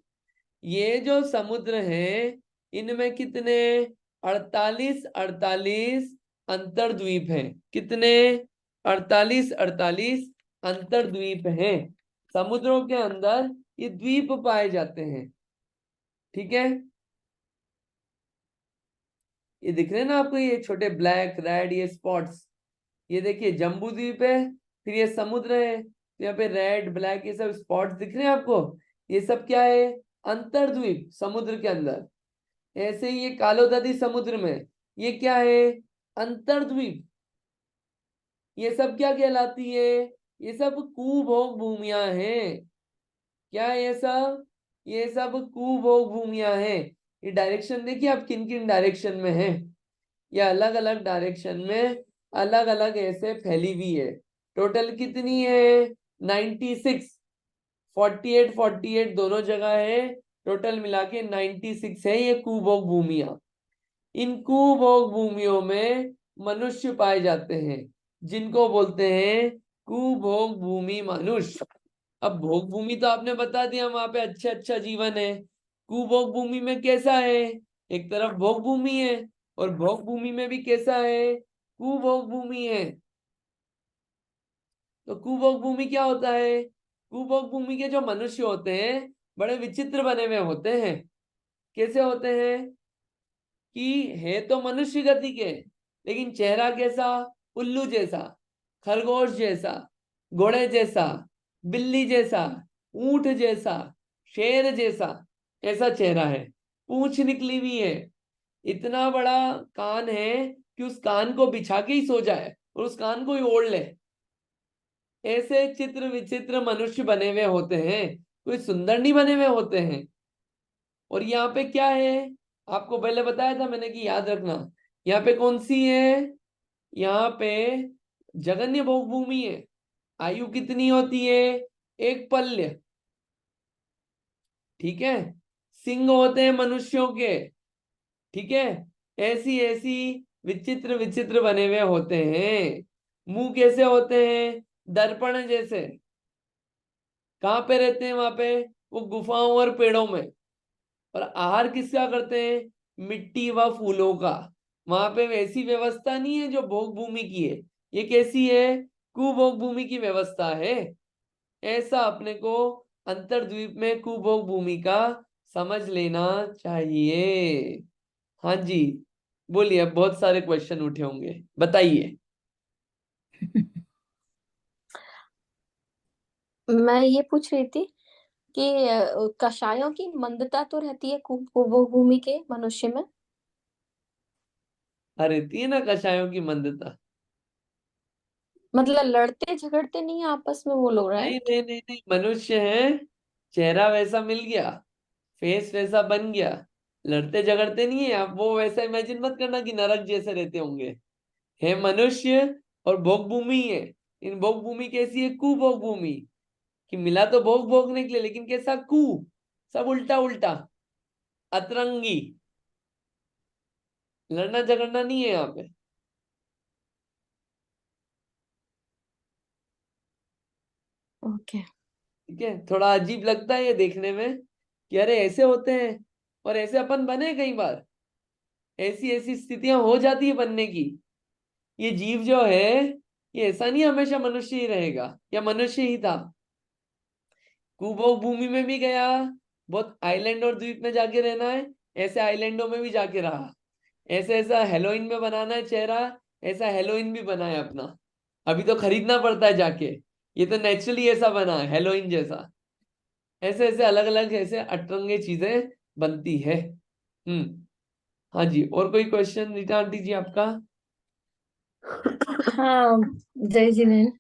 ये जो समुद्र है, इनमें कितने? 48 48 अंतर्द्वीप हैं। कितने? 48 48 अंतर्द्वीप हैं। समुद्रों के अंदर ये द्वीप पाए जाते हैं। ठीक है, ये दिख रहे हैं ना आपको, ये छोटे ब्लैक रेड ये स्पॉट्स। ये देखिए जम्बू द्वीप है, फिर ये समुद्र है, तो यहाँ पे रेड ब्लैक ये सब स्पॉट्स दिख रहे हैं आपको। ये सब क्या है? अंतर्द्वीप, समुद्र के अंदर। ऐसे ही ये कालोदधी समुद्र में, ये क्या है? अंतर्द्वीप। ये सब क्या कहलाती है? ये सब कुभोग भूमियां हैं। क्या है ये सब? ये सब कुभोग भूमियां हैं। ये डायरेक्शन देखिए आप, किन किन डायरेक्शन में है। ये अलग अलग डायरेक्शन में अलग अलग ऐसे फैली हुई है। टोटल कितनी है? 96। 48 48 दोनों जगह है, टोटल मिला के 96 है ये कुभोग भूमियां। इन कुभोग भूमियों में मनुष्य पाए जाते हैं, जिनको बोलते हैं कुभोग भूमि मनुष्य। अब भोग भूमि तो आपने बता दिया, वहां पे अच्छा अच्छा जीवन है। कुभोग भूमि में कैसा है? एक तरफ भोग भूमि है, और भोग भूमि में भी कैसा है? कुभोग भूमि है। तो कुभोग भूमि क्या होता है? कुभोग भूमि के जो मनुष्य होते हैं, बड़े विचित्र बने हुए होते हैं। कैसे होते हैं? कि है तो मनुष्य गति के, लेकिन चेहरा कैसा? उल्लू जैसा, खरगोश जैसा, घोड़े जैसा, बिल्ली जैसा, ऊंट जैसा, शेर जैसा, ऐसा चेहरा है। पूंछ निकली हुई है, इतना बड़ा कान है कि उस कान को बिछा के ही सो जाए और उस कान को ही ओढ़ ले। ऐसे चित्र विचित्र मनुष्य बने हुए होते हैं, कोई सुंदर नहीं बने हुए होते हैं। और यहाँ पे क्या है, आपको पहले बताया था मैंने कि याद रखना, यहाँ पे कौन सी है, यहाँ पे जगन्य भोग भूमि है। आयु कितनी होती है, एक पल्य, ठीक है। सिंह होते हैं मनुष्यों के, ठीक है। ऐसी ऐसी विचित्र विचित्र बने हुए होते हैं। मुंह कैसे होते हैं, दर्पण जैसे। कहाँ पे रहते हैं वहां पे, वो गुफाओं और पेड़ों में। और आहार किसका करते हैं, मिट्टी व फूलों का। वहां पे वैसी व्यवस्था नहीं है जो भोग भूमि की है, ये कैसी है, कुभोग भूमि की व्यवस्था है। ऐसा अपने को अंतर्द्वीप में कुभोग भूमि का समझ लेना चाहिए। हाँ जी, बोलिए, अब बहुत सारे क्वेश्चन उठे होंगे, बताइए। मैं ये पूछ रही थी कि कषायों की मंदता तो रहती है कुभोग के मनुष्य में। अरे थी ना कषायों की मंदता। मतलब लड़ते झगड़ते नहीं है आपस में वो लोग, नहीं राइट? नहीं नहीं नहीं, मनुष्य है, चेहरा वैसा मिल गया, फेस वैसा बन गया, लड़ते झगड़ते नहीं है। आप वो वैसा इमेजिन मत करना कि नरक जैसे रहते होंगे। है मनुष्य और भोग भूमि है। इन भोग भूमि कैसी है, कुभोग भूमि, कि मिला तो भोग भोगने के लिए, लेकिन कैसा, कु, सब उल्टा उल्टा, अतरंगी, लड़ना झगड़ना नहीं है यहाँ पे। ओके। ठीक है, थोड़ा अजीब लगता है ये देखने में कि अरे ऐसे होते हैं, और ऐसे अपन बने कई बार, ऐसी ऐसी स्थितियां हो जाती है बनने की। ये जीव जो है, ये ऐसा नहीं हमेशा मनुष्य ही रहेगा या मनुष्य ही था। कुभोग भूमि में भी गया, बहुत आइलैंड और द्वीप में जाके रहना है, ऐसे आइलैंडों में भी जाके रहा। ऐसे ऐसा हेलोइन में बनाना है चेहरा, ऐसा हेलोइन भी बना है अपना। अभी तो खरीदना पड़ता है जाके, ये तो नेचुरली ऐसा बना है हेलोइन जैसा। ऐसे ऐसे अलग अलग ऐसे अतरंगे चीजें बनती है। हाँ जी, और कोई क्वेश्चन रीटा आंटी जी आपका। हाँ, जय जिनेन।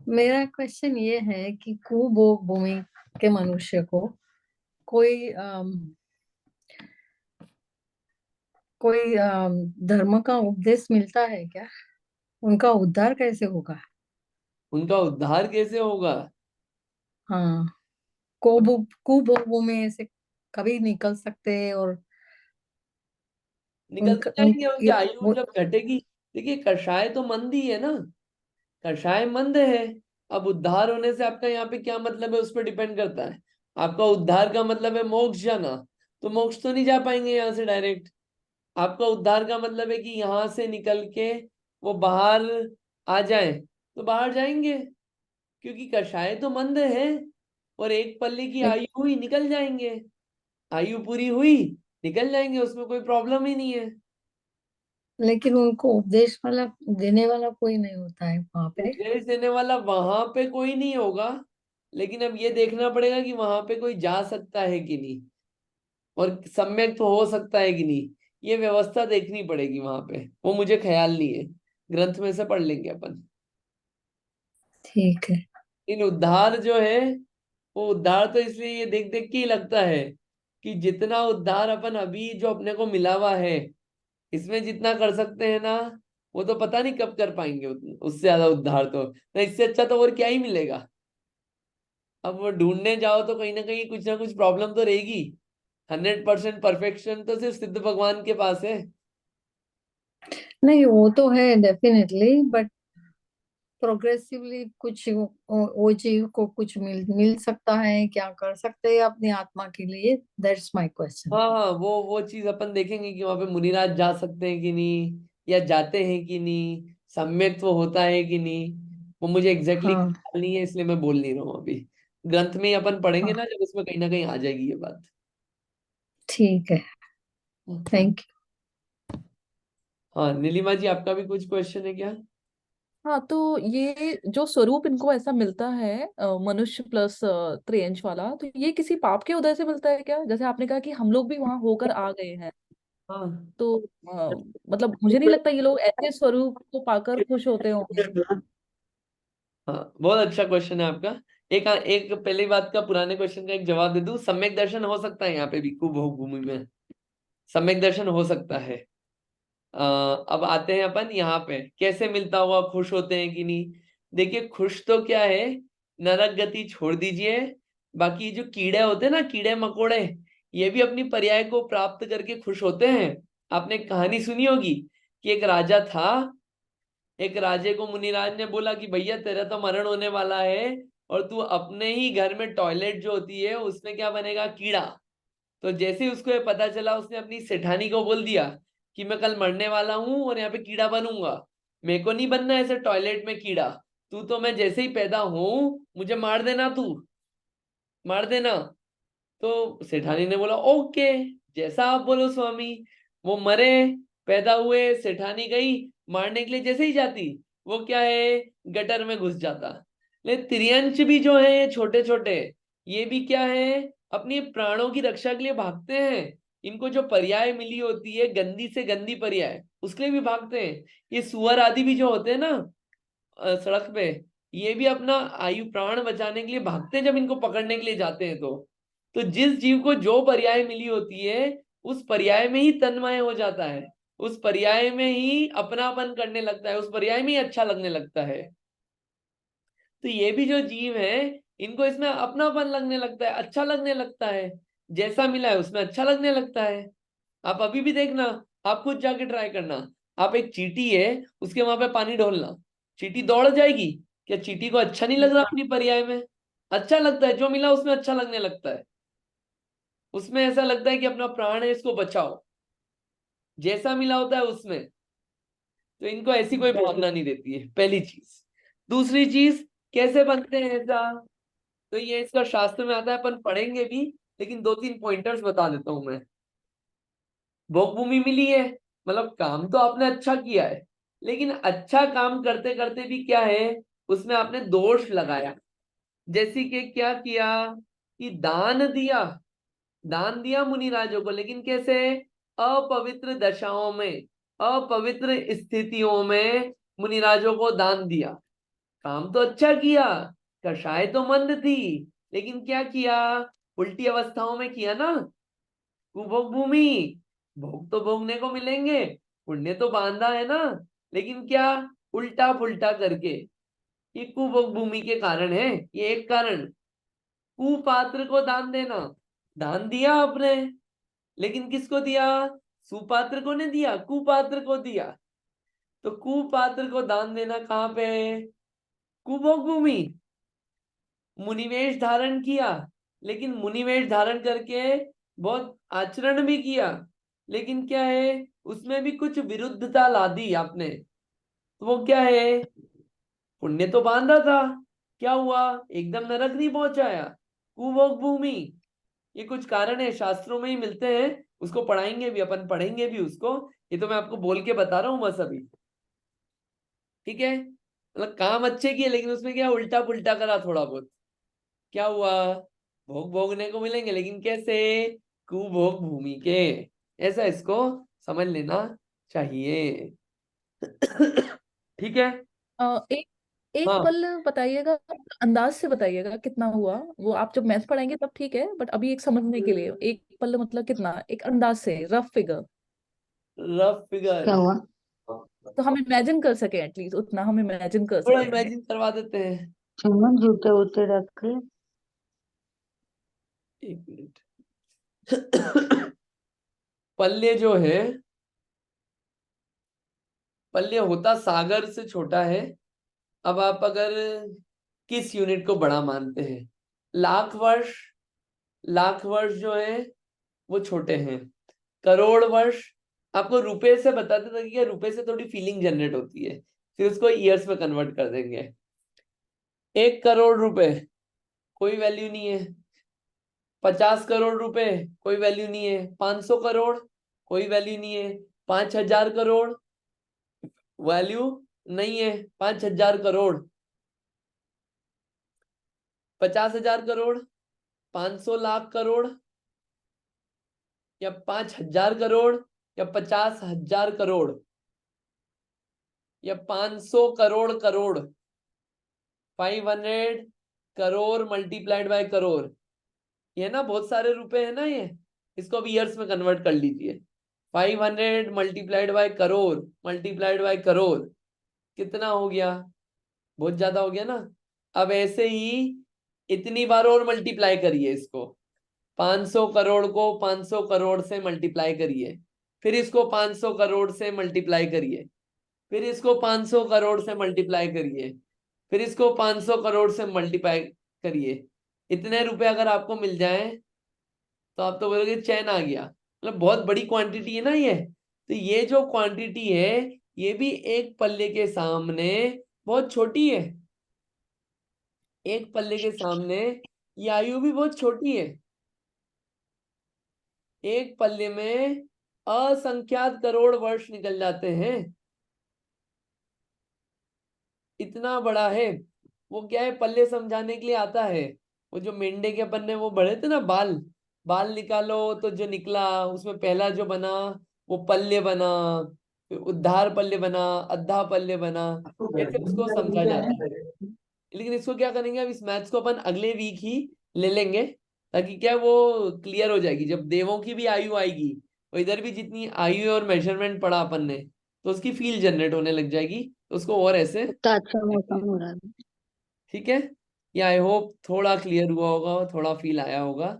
मेरा क्वेश्चन ये है कि कुभोग भूमि के मनुष्य को कोई धर्म का उपदेश मिलता है क्या? उनका उद्धार कैसे होगा? उनका उद्धार कैसे होगा। हाँ, कुभोग भूमि से कभी निकल सकते हैं और निकल तो उनका जाएंगे, उनकी आयु वो जब घटेगी। देखिए कषाय तो मंद ही है ना, कषाय मंद है। अब उद्धार होने से आपका यहाँ पे क्या मतलब है, उस पर डिपेंड करता है। आपका उद्धार का मतलब है मोक्ष जाना, तो मोक्ष तो नहीं जा पाएंगे यहाँ से डायरेक्ट। आपका उद्धार का मतलब है कि यहाँ से निकल के वो बाहर आ जाए, तो बाहर जाएंगे, क्योंकि कषाय तो मंद है। और एक पल्ले की ले, आयु हुई, निकल जाएंगे, आयु पूरी हुई, निकल जाएंगे, उसमें कोई प्रॉब्लम ही नहीं है। लेकिन उनको उपदेश वाला देने वाला कोई नहीं होता है वहां पे। उपदेश देने वाला वहां पे कोई नहीं होगा, लेकिन अब ये देखना पड़ेगा कि वहां पे कोई जा सकता है कि नहीं, और सम्यक तो हो सकता है कि नहीं। ये व्यवस्था देखनी पड़ेगी वहां पे, वो मुझे ख्याल नहीं है, ग्रंथ में से पढ़ लेंगे अपन। ठीक है। इन उद्धार जो है, वो उद्धार तो इसलिए ये देख देख के ही लगता है कि जितना उद्धार अपन अभी जो अपने को मिला हुआ है, इसमें जितना कर सकते हैं ना, वो तो पता नहीं कब कर पाएंगे उससे ज्यादा उद्धार तो ना, इससे अच्छा तो और क्या ही मिलेगा। अब वो ढूंढने जाओ तो कहीं ना कुछ प्रॉब्लम तो रहेगी। 100% परफेक्शन तो सिर्फ सिद्ध भगवान के पास है। नहीं, वो तो है डेफिनेटली, बट प्रोग्रेसिवली कुछ वो जीव को कुछ मिल सकता है, क्या कर सकते हैं अपनी आत्मा के लिए? That's my question. हाँ हाँ, वो चीज अपन देखेंगे कि वहां पे मुनिराज जा सकते हैं कि नहीं, या जाते हैं कि नहीं, सम्यक वो होता है कि नहीं। वो मुझे एग्जैक्टली हाँ ख्याल नहीं है, इसलिए मैं बोल नहीं रहा हूँ अभी। ग्रंथ में ही अपन पढ़ेंगे हाँ, ना, जब उसमें कहीं ना कहीं आ जाएगी ये बात। ठीक है। थैंक हाँ नीलिमा जी, आपका भी कुछ क्वेश्चन है क्या। हाँ, तो ये जो स्वरूप इनको ऐसा मिलता है, मनुष्य प्लस त्रियंश वाला, तो ये किसी पाप के उदय से मिलता है क्या? जैसे आपने कहा कि हम लोग भी वहां होकर आ गए हैं, हाँ तो मतलब मुझे नहीं लगता ये लोग ऐसे स्वरूप को पाकर खुश होते होंगे। हाँ, बहुत अच्छा क्वेश्चन है आपका। एक एक पहली बात का, पुराने क्वेश्चन का एक जवाब दे दूं। सम्यक दर्शन हो सकता है यहाँ पे भी, कुभोग भूमि में सम्यक दर्शन हो सकता है। अब आते हैं अपन यहाँ पे, कैसे मिलता हुआ खुश होते हैं कि नहीं। देखिए, खुश तो क्या है, नरक गति छोड़ दीजिए, बाकी जो कीड़े होते हैं ना, कीड़े मकोड़े, ये भी अपनी पर्याय को प्राप्त करके खुश होते हैं। आपने एक कहानी सुनी होगी कि एक राजा था। एक राजे को मुनिराज ने बोला कि भैया तेरा तो मरण होने वाला है, और तू अपने ही घर में टॉयलेट जो होती है उसमें क्या बनेगा, कीड़ा। तो जैसे ही उसको ये पता चला, उसने अपनी सेठानी को बोल दिया कि मैं कल मरने वाला हूं और यहाँ पे कीड़ा बनूंगा, मेरे को नहीं बनना ऐसे टॉयलेट में कीड़ा। तू तो, मैं जैसे ही पैदा हूं मुझे मार देना, तू मार देना। तो सेठानी ने बोला ओके, जैसा आप बोलो स्वामी। वो मरे, पैदा हुए, सेठानी गई मारने के लिए, जैसे ही जाती, वो क्या है, गटर में घुस जाता। लेकिन तिर्यंच भी जो है, ये छोटे छोटे, ये भी क्या है, अपनी प्राणों की रक्षा के लिए भागते हैं। इनको जो पर्याय मिली होती है, गंदी से गंदी पर्याय, उसके लिए भी भागते हैं। ये सुअर आदि भी जो होते हैं ना सड़क पे, ये भी अपना आयु प्राण बचाने के लिए भागते हैं, जब इनको पकड़ने के लिए जाते हैं तो जिस जीव को जो पर्याय मिली होती है, उस पर्याय में ही तन्मय हो जाता है, उस पर्याय में ही अपनापन करने लगता है, उस पर्याय में ही अच्छा लगने लगता है। तो ये भी जो जीव है, इनको इसमें अपनापन लगने लगता है, अच्छा लगने लगता है, जैसा मिला है उसमें अच्छा लगने लगता है। आप अभी भी देखना, आप खुद जाके ट्राई करना। आप एक चींटी है, उसके वहां पे पानी डोलना, चींटी दौड़ जाएगी? क्या चींटी को अच्छा नहीं लग रहा अपनी पर्याय में? अच्छा लगता है, जो मिला उसमें अच्छा लगने लगता है, उसमें ऐसा लगता है कि अपना प्राण है, इसको बचाओ, जैसा मिला होता है उसमें। तो इनको ऐसी कोई भावना नहीं देती है, पहली चीज। दूसरी चीज, कैसे बनते हैं ऐसा, तो ये इसका शास्त्र में आता है, अपन पढ़ेंगे भी, लेकिन दो तीन पॉइंटर्स बता देता हूं मैं। भोग भूमि मिली है, मतलब काम तो आपने अच्छा किया है, लेकिन अच्छा काम करते करते भी क्या है, उसमें आपने दोष लगाया। जैसे कि क्या किया, कि दान दिया, दान दिया मुनिराजों को, लेकिन कैसे, अपवित्र दशाओं में, अपवित्र स्थितियों में मुनिराजों को दान दिया। काम तो अच्छा किया, कषाय तो मंद थी, लेकिन क्या किया, उल्टी अवस्थाओं में किया ना। कुभोग भूमि, भोग तो भोगने को मिलेंगे, पुण्य तो बांधा है ना, लेकिन क्या, उल्टा पुल्टा करके। ये कुभोग भूमि के कारण है, ये एक कारण। कुपात्र को दान देना, दान दिया आपने, लेकिन किसको दिया, सुपात्र को नहीं दिया, कुपात्र को दिया। तो कुपात्र को दान देना कहाँ पे है, कुभोग भूमि। मुनिवेश धारण किया, लेकिन मुनिवेश धारण करके बहुत आचरण भी किया, लेकिन क्या है, उसमें भी कुछ विरुद्धता ला दी आपने। तो वो क्या है, पुण्य तो बांधा था, क्या हुआ, एकदम नरक नहीं पहुंचाया, कुभोग भूमि। ये कुछ कारण है, शास्त्रों में ही मिलते हैं, उसको पढ़ाएंगे भी, अपन पढ़ेंगे भी उसको। ये तो मैं आपको बोल के बता रहा हूं बस अभी, ठीक है। मतलब काम अच्छे किए, लेकिन उसमें क्या, उल्टा पुल्टा करा थोड़ा बहुत, क्या हुआ, भोग भोगने को मिलेंगे, लेकिन कैसे, कुभोग भूमि के। ऐसा इसको समझ लेना चाहिए। ठीक है। एक एक हाँ, पल बताइएगा, अंदाज से बताइएगा कितना हुआ। वो आप जब मैथ पढ़ाएंगे तब ठीक है, बट अभी एक समझने के लिए, एक पल मतलब कितना, एक अंदाज से रफ फिगर, रफ फिगर, क्या हुआ? तो हम इमेजिन कर सके, एटलीस्ट उतना हम इमेजिन कर थोड़ा सके। इमेजिन करवा देते हैं। चम्मच जूते उते रख के। एक मिनट। पल्ले जो है, पल्ले होता सागर से छोटा है। अब आप अगर किस यूनिट को बड़ा मानते हैं, लाख वर्ष, लाख वर्ष जो है वो छोटे हैं। करोड़ वर्ष, आपको रुपए से बताते थे कि रुपए से थोड़ी फीलिंग जनरेट होती है, फिर उसको ईयर्स में कन्वर्ट कर देंगे। 1 करोड़ रुपए कोई वैल्यू नहीं है, 50 करोड़ रुपए कोई वैल्यू नहीं है, 500 करोड़ कोई वैल्यू नहीं है, 5,000 करोड़ वैल्यू नहीं है, 5,000 करोड़, 50,000 करोड़, 500 लाख करोड़, या 5,000 करोड़, या 50,000 करोड़ या 500 करोड़ करोड़, 500 करोड़ मल्टीप्लाइड बाय करोड़, ये ना बहुत सारे रुपए है ना, ये इसको अब ईयर्स में कन्वर्ट कर लीजिए। 500 multiplied by crore multiplied by crore कितना हो गया, बहुत ज्यादा हो गया ना। अब ऐसे ही इतनी बार और मल्टीप्लाई करिए इसको, 500 करोड़ को 500 करोड़ से मल्टीप्लाई करिए, फिर इसको 500 करोड़ से मल्टीप्लाई करिए, फिर इसको 500 करोड़ से मल्टीप्लाई करिए, फिर इसको 500 करोड़ से मल्टीप्लाई करिए। इतने रुपए अगर आपको मिल जाए तो आप तो बोलोगे चैन आ गया, मतलब बहुत बड़ी क्वांटिटी है ना ये। तो ये जो क्वांटिटी है ये भी एक पल्ले के सामने बहुत छोटी है, एक पल्ले के सामने ये आयु भी बहुत छोटी है। एक पल्ले में असंख्यात करोड़ वर्ष निकल जाते हैं, इतना बड़ा है। वो क्या है, पल्ले समझाने के लिए आता है। वो जो मेंढे के अपन ने वो बड़े थे ना बाल, बाल निकालो तो जो निकला उसमें पहला जो बना वो पल्ले बना, फिर उद्धार पल्ले बना, अद्धा पल्ले बना, ऐसे उसको समझा जाता है। लेकिन इसको क्या करेंगे, अब इस मैथ्स को अपन अगले वीक ही ले लेंगे, ताकि क्या वो क्लियर हो जाएगी। जब देवों की भी आयु आएगी और इधर भी जितनी आयु और मेजरमेंट पढ़ा अपन ने, तो उसकी फील जनरेट होने लग जाएगी, तो उसको और ऐसे। तो अच्छा मौसम हो रहा है। ठीक है, या आई होप थोड़ा क्लियर हुआ होगा, थोड़ा फील आया होगा।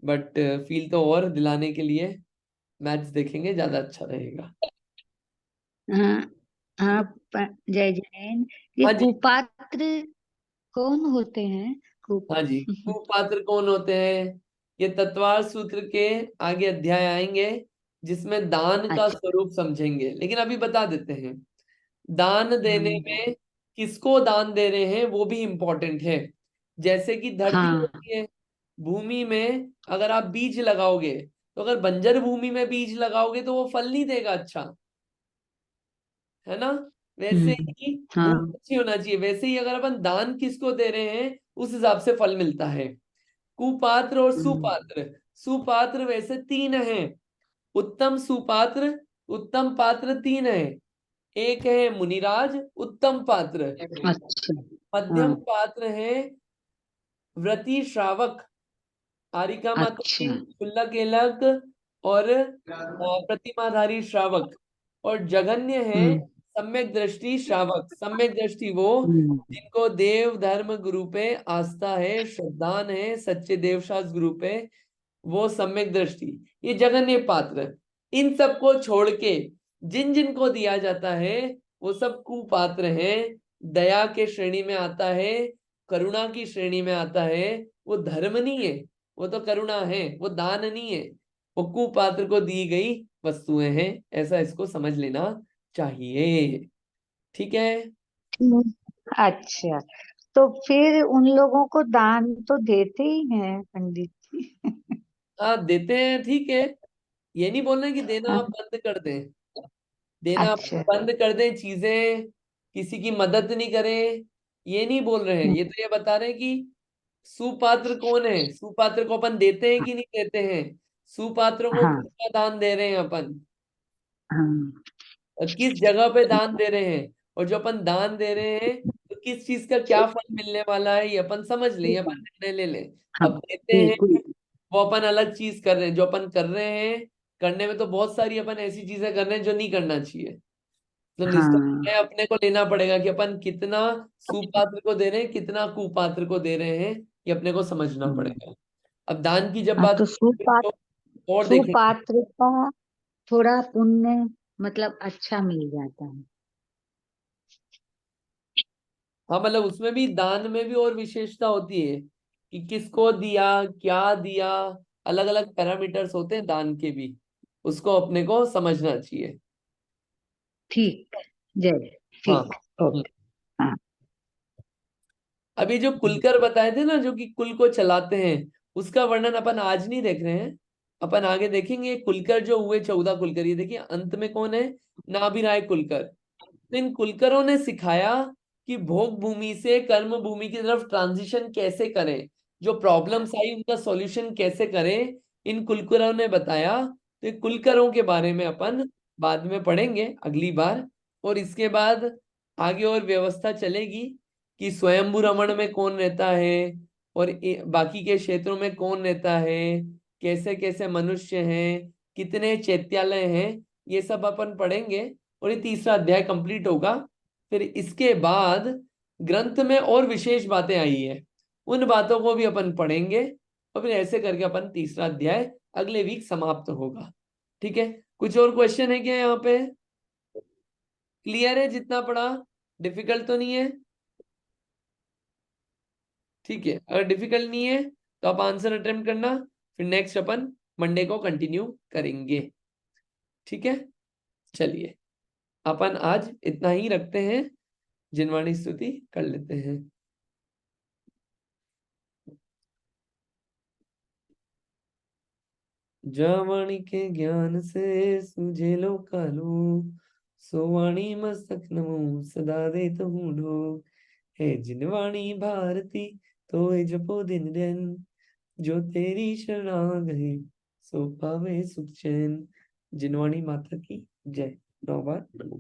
बट फील तो और दिलाने के लिए मैथ्स देखेंगे, ज्यादा अच्छा रहेगा। हाँ हाँ। ठीक जय जैन, है, ये हाँ जी, कुपात्र कौन होते हैं? हाँ जी। कुपात्र कौन होते हैं, ये तत्वार सूत्र के आगे अध्याय आएंगे जिसमें दान का अच्छा। स्वरूप समझेंगे। लेकिन अभी बता देते हैं, दान देने में किसको दान दे रहे हैं वो भी इम्पोर्टेंट है। जैसे कि धरती हाँ। होती है, भूमि में अगर आप बीज लगाओगे, तो अगर बंजर भूमि में बीज लगाओगे तो वो फल नहीं देगा अच्छा, है ना। वैसे हम्म। ही भूमि हाँ। अच्छी होना चाहिए, वैसे ही अगर अपन दान किसको दे रहे हैं उस हिसाब से फल मिलता है। कुपात्र और हम्म। सुपात्र, सुपात्र वैसे तीन हैं, उत्तम सुपात्र उत्तम पात्र तीन है। एक है मुनिराज उत्तम पात्र, अच्छा। मध्यम हाँ। पात्र है व्रती श्रावक, आरिका माता अच्छा। की शुल्लक एलक और प्रतिमाधारी श्रावक, और जघन्य है हम्म। सम्यक दृष्टि श्रावक। सम्यक दृष्टि वो हम्म। जिनको देव धर्म गुरु पे आस्था है, श्रद्धान है, सच्चे देवशास्त्र गुरु पे, वो सम्यक दृष्टि। ये जगन्य पात्र, इन सबको छोड़ के जिन जिन को दिया जाता है वो सब कुपात्र हैं। दया के श्रेणी में आता है, करुणा की श्रेणी में आता है। वो धर्म नहीं है, वो तो करुणा है, वो दान नहीं है, वो कुपात्र को दी गई वस्तुएं हैं। ऐसा इसको समझ लेना चाहिए। ठीक है। अच्छा, तो फिर उन लोगों को दान तो देते ही हैं पंडित जी। हाँ देते हैं, ठीक है। ये नहीं बोलना कि देना आप बंद कर दें, देना आप अच्छा। बंद कर दें, चीजें किसी की मदद नहीं करें, ये नहीं बोल रहे हैं। ये तो ये बता रहे हैं कि सुपात्र कौन है, सुपात्र को अपन देते हैं कि नहीं देते हैं, सुपात्रों को हाँ। किसका दान दे रहे हैं अपन, हाँ। और किस जगह पे दान दे रहे हैं, और जो अपन दान दे रहे हैं तो किस चीज का क्या फल मिलने वाला है, ये अपन समझ लें, ये अपन निर्णय ले लें। हाँ अब देते बिल्कुल। हैं वो अपन अलग चीज कर रहे हैं, जो अपन कर रहे हैं करने में तो बहुत सारी अपन ऐसी चीजें कर रहे हैं जो नहीं करना चाहिए। तो इसका हाँ। निर्णय अपने को लेना पड़ेगा कि अपन कितना सुपात्र को दे रहे हैं, कितना कुपात्र को दे रहे हैं, ये अपने को समझना पड़ेगा। अब दान की जब हाँ, बात तो तो और देखेंगे। सुपात्र का थोड़ा पुण्य मतलब अच्छा मिल जाता है। हाँ मतलब उसमें भी, दान में भी और विशेषता होती है कि किसको दिया, क्या दिया, अलग अलग पैरामीटर्स होते हैं दान के भी, उसको अपने को समझना चाहिए। ठीक। जय। हाँ। ठीक। ओके। हाँ। अभी जो कुलकर बताए थे ना, जो कि कुल को चलाते हैं, उसका वर्णन अपन आज नहीं देख रहे हैं, अपन आगे देखेंगे। कुलकर जो हुए 14 कुलकर, ये देखिए अंत में कौन है, नाभिराय कुलकर। तो इन कुलकरों ने सिखाया कि भोग भूमि से कर्म भूमि की तरफ ट्रांजिशन कैसे करें, जो प्रॉब्लम्स आई उनका सॉल्यूशन कैसे करें। इन कुलकरों ने बताया तो ये कुलकरों के बारे में अपन बाद में पढ़ेंगे अगली बार। और इसके बाद आगे और व्यवस्था चलेगी कि स्वयंभू रमण में कौन रहता है और बाकी के क्षेत्रों में कौन रहता है, कैसे कैसे मनुष्य हैं, कितने चैत्यालय हैं, ये सब अपन पढ़ेंगे। और ये तीसरा अध्याय कंप्लीट होगा। फिर इसके बाद ग्रंथ में और विशेष बातें आई है, उन बातों को भी अपन पढ़ेंगे। और फिर ऐसे करके अपन तीसरा अध्याय अगले वीक समाप्त होगा। ठीक है, कुछ और क्वेश्चन है क्या यहाँ पे? क्लियर है जितना पढ़ा? डिफिकल्ट तो नहीं है? ठीक है, अगर डिफिकल्ट नहीं है तो आप आंसर अटेम्प्ट करना, फिर नेक्स्ट अपन मंडे को कंटिन्यू करेंगे। ठीक है, चलिए अपन आज इतना ही रखते हैं, जिनवाणी स्तुति कर लेते हैं। जावाणी के ज्ञान से सूझे लो कालो, सोवाणी मस्तक नमो सदा देत हूँ ढो। है जिनवाणी भारती तो जपो दिन दिन, जो तेरी शरण गए सो पावे सुख चैन। जिनवाणी माता की जय। 9 बार नमो।